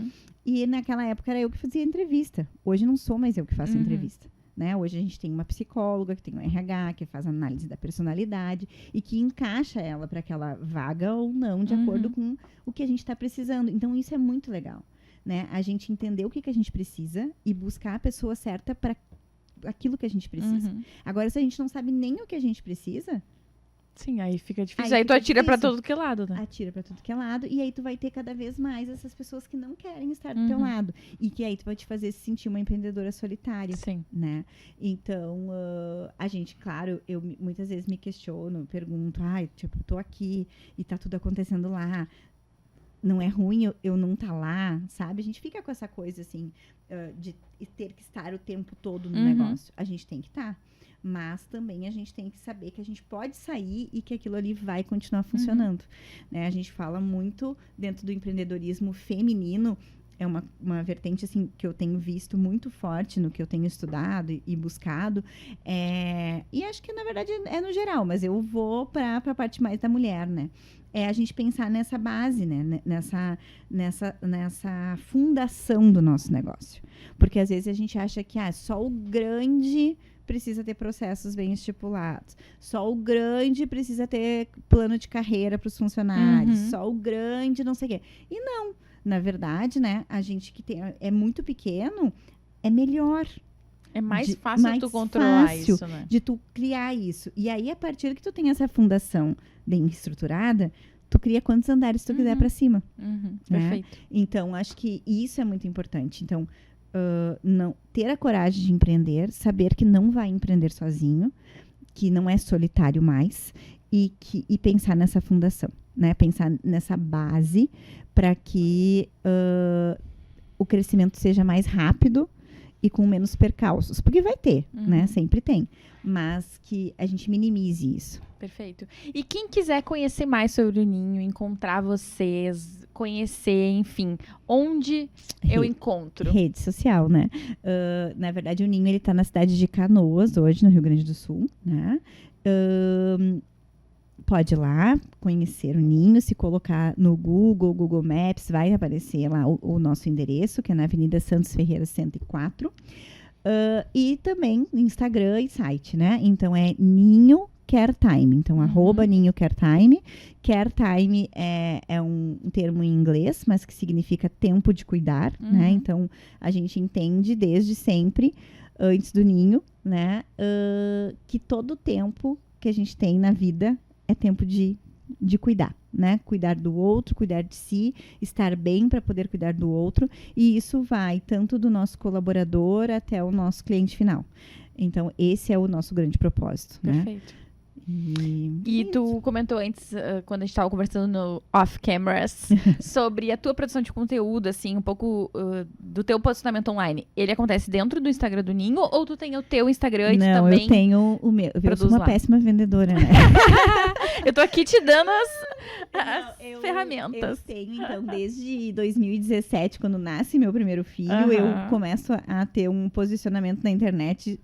E naquela época era eu que fazia entrevista. Hoje não sou mais eu que faço entrevista. Né? Hoje a gente tem uma psicóloga, que tem um RH, que faz análise da personalidade e que encaixa ela para aquela vaga ou não, de acordo com o que a gente está precisando. Então, isso é muito legal. Né? A gente entender o que a gente precisa e buscar a pessoa certa para aquilo que a gente precisa. Agora, se a gente não sabe nem o que a gente precisa... Sim, aí fica difícil. Aí tu atira pra todo que é lado, né? Atira pra todo que é lado. E aí tu vai ter cada vez mais essas pessoas que não querem estar do teu lado. E que aí tu vai te fazer se sentir uma empreendedora solitária. Sim. Né? Então, a gente, claro, eu muitas vezes me questiono, pergunto, tipo, eu tô aqui e tá tudo acontecendo lá. Não é ruim eu não tá lá, sabe? A gente fica com essa coisa, assim, de ter que estar o tempo todo no negócio. A gente tem que estar. Mas também a gente tem que saber que a gente pode sair e que aquilo ali vai continuar funcionando. Né? A gente fala muito dentro do empreendedorismo feminino, é uma vertente assim, que eu tenho visto muito forte no que eu tenho estudado e buscado. E acho que, na verdade, é no geral, mas eu vou para a parte mais da mulher, né? É a gente pensar nessa base, né? Nessa fundação do nosso negócio. Porque, às vezes, a gente acha que só o grande precisa ter processos bem estipulados. Só o grande precisa ter plano de carreira para os funcionários. Só o grande não sei o quê. E não. Na verdade, né? A gente que é muito pequeno, é melhor. É mais fácil tu controlar isso, né? De tu criar isso. E aí, a partir que tu tem essa fundação bem estruturada, tu cria quantos andares tu quiser para cima. Né? Perfeito. Então, acho que isso é muito importante. Então, não ter a coragem de empreender, saber que não vai empreender sozinho, que não é solitário mais, e pensar nessa fundação, né? Pensar nessa base para que o crescimento seja mais rápido e com menos percalços. Porque vai ter, né? Sempre tem. Mas que a gente minimize isso. Perfeito. E quem quiser conhecer mais sobre o Ninho, encontrar vocês, conhecer, enfim, onde eu encontro? Rede social, né? Na verdade, o Ninho, ele tá na cidade de Canoas, hoje, no Rio Grande do Sul, né? Pode ir lá conhecer o Ninho, se colocar no Google Maps, vai aparecer lá o nosso endereço, que é na Avenida Santos Ferreira 104. E também no Instagram e site, né? Então, é Ninho Care Time. Então, @Ninho Care Time. Care Time é um termo em inglês, mas que significa tempo de cuidar, né? Então, a gente entende desde sempre, antes do ninho, né? Que todo tempo que a gente tem na vida é tempo de cuidar, né? Cuidar do outro, cuidar de si, estar bem para poder cuidar do outro. E isso vai tanto do nosso colaborador até o nosso cliente final. Então, esse é o nosso grande propósito, né? Perfeito. E tu comentou antes, quando a gente estava conversando no Off Cameras, sobre a tua produção de conteúdo, assim, um pouco do teu posicionamento online. Ele acontece dentro do Instagram do Ninho ou tu tem o teu Instagram e tu também... Não, eu tenho o meu. Eu sou uma péssima vendedora, né? Eu tô aqui te dando as ferramentas. Eu tenho, então, desde 2017, quando nasce meu primeiro filho, eu começo a ter um posicionamento na internet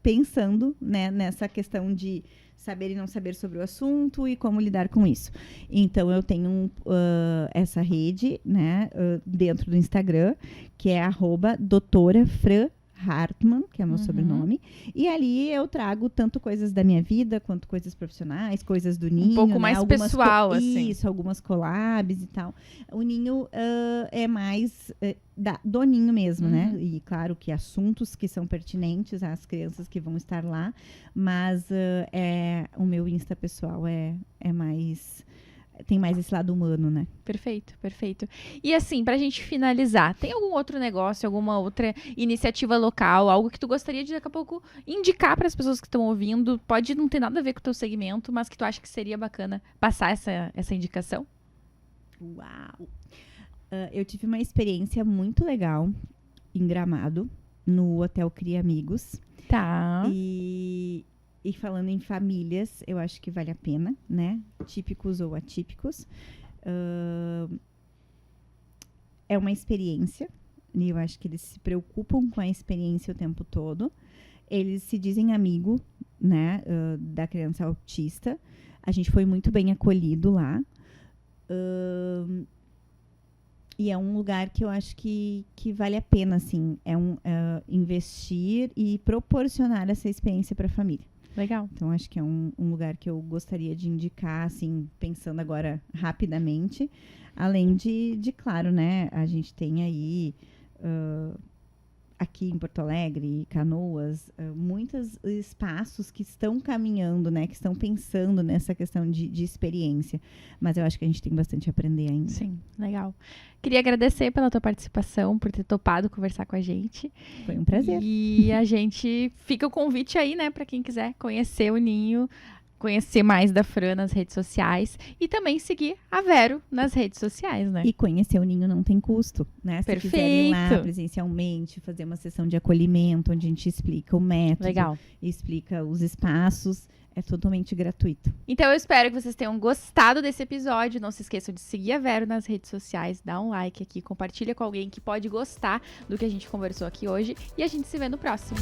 pensando, né, nessa questão de saber e não saber sobre o assunto e como lidar com isso. Então, eu tenho essa rede, né, dentro do Instagram, que é @doutora_Fran Hartmann, que é meu sobrenome. E ali eu trago tanto coisas da minha vida, quanto coisas profissionais, coisas do Ninho. Um pouco né? mais pessoal, assim. Isso, algumas collabs e tal. O Ninho é mais do Ninho mesmo, né? E claro que assuntos que são pertinentes às crianças que vão estar lá. Mas o meu Insta pessoal é mais... Tem mais esse lado humano, né? Perfeito, perfeito. E assim, pra gente finalizar, tem algum outro negócio, alguma outra iniciativa local, algo que tu gostaria de daqui a pouco indicar para as pessoas que estão ouvindo? Pode não ter nada a ver com o teu segmento, mas que tu acha que seria bacana passar essa indicação? Uau! Eu tive uma experiência muito legal em Gramado, no Hotel Cria Amigos. Tá. E falando em famílias, eu acho que vale a pena, né? Típicos ou atípicos. É uma experiência. E eu acho que eles se preocupam com a experiência o tempo todo. Eles se dizem amigo, né? Da criança autista. A gente foi muito bem acolhido lá. E é um lugar que eu acho que vale a pena, assim. Investir e proporcionar essa experiência para a família. Legal. Então, acho que é um lugar que eu gostaria de indicar, assim, pensando agora rapidamente. Além de claro, né, a gente tem aí, aqui em Porto Alegre, Canoas, muitos espaços que estão caminhando, né, que estão pensando nessa questão de experiência. Mas eu acho que a gente tem bastante a aprender ainda. Sim, legal. Queria agradecer pela tua participação, por ter topado conversar com a gente. Foi um prazer. E a gente fica o convite aí, né, para quem quiser conhecer o Ninho, conhecer mais da Fran nas redes sociais e também seguir a Vero nas redes sociais, né? E conhecer o Ninho não tem custo, né? Se Perfeito. quiserem ir lá presencialmente, fazer uma sessão de acolhimento, onde a gente explica o método, Legal. Explica os espaços, é totalmente gratuito. Então eu espero que vocês tenham gostado desse episódio. Não se esqueçam de seguir a Vero nas redes sociais, dá um like aqui, compartilha com alguém que pode gostar do que a gente conversou aqui hoje e a gente se vê no próximo.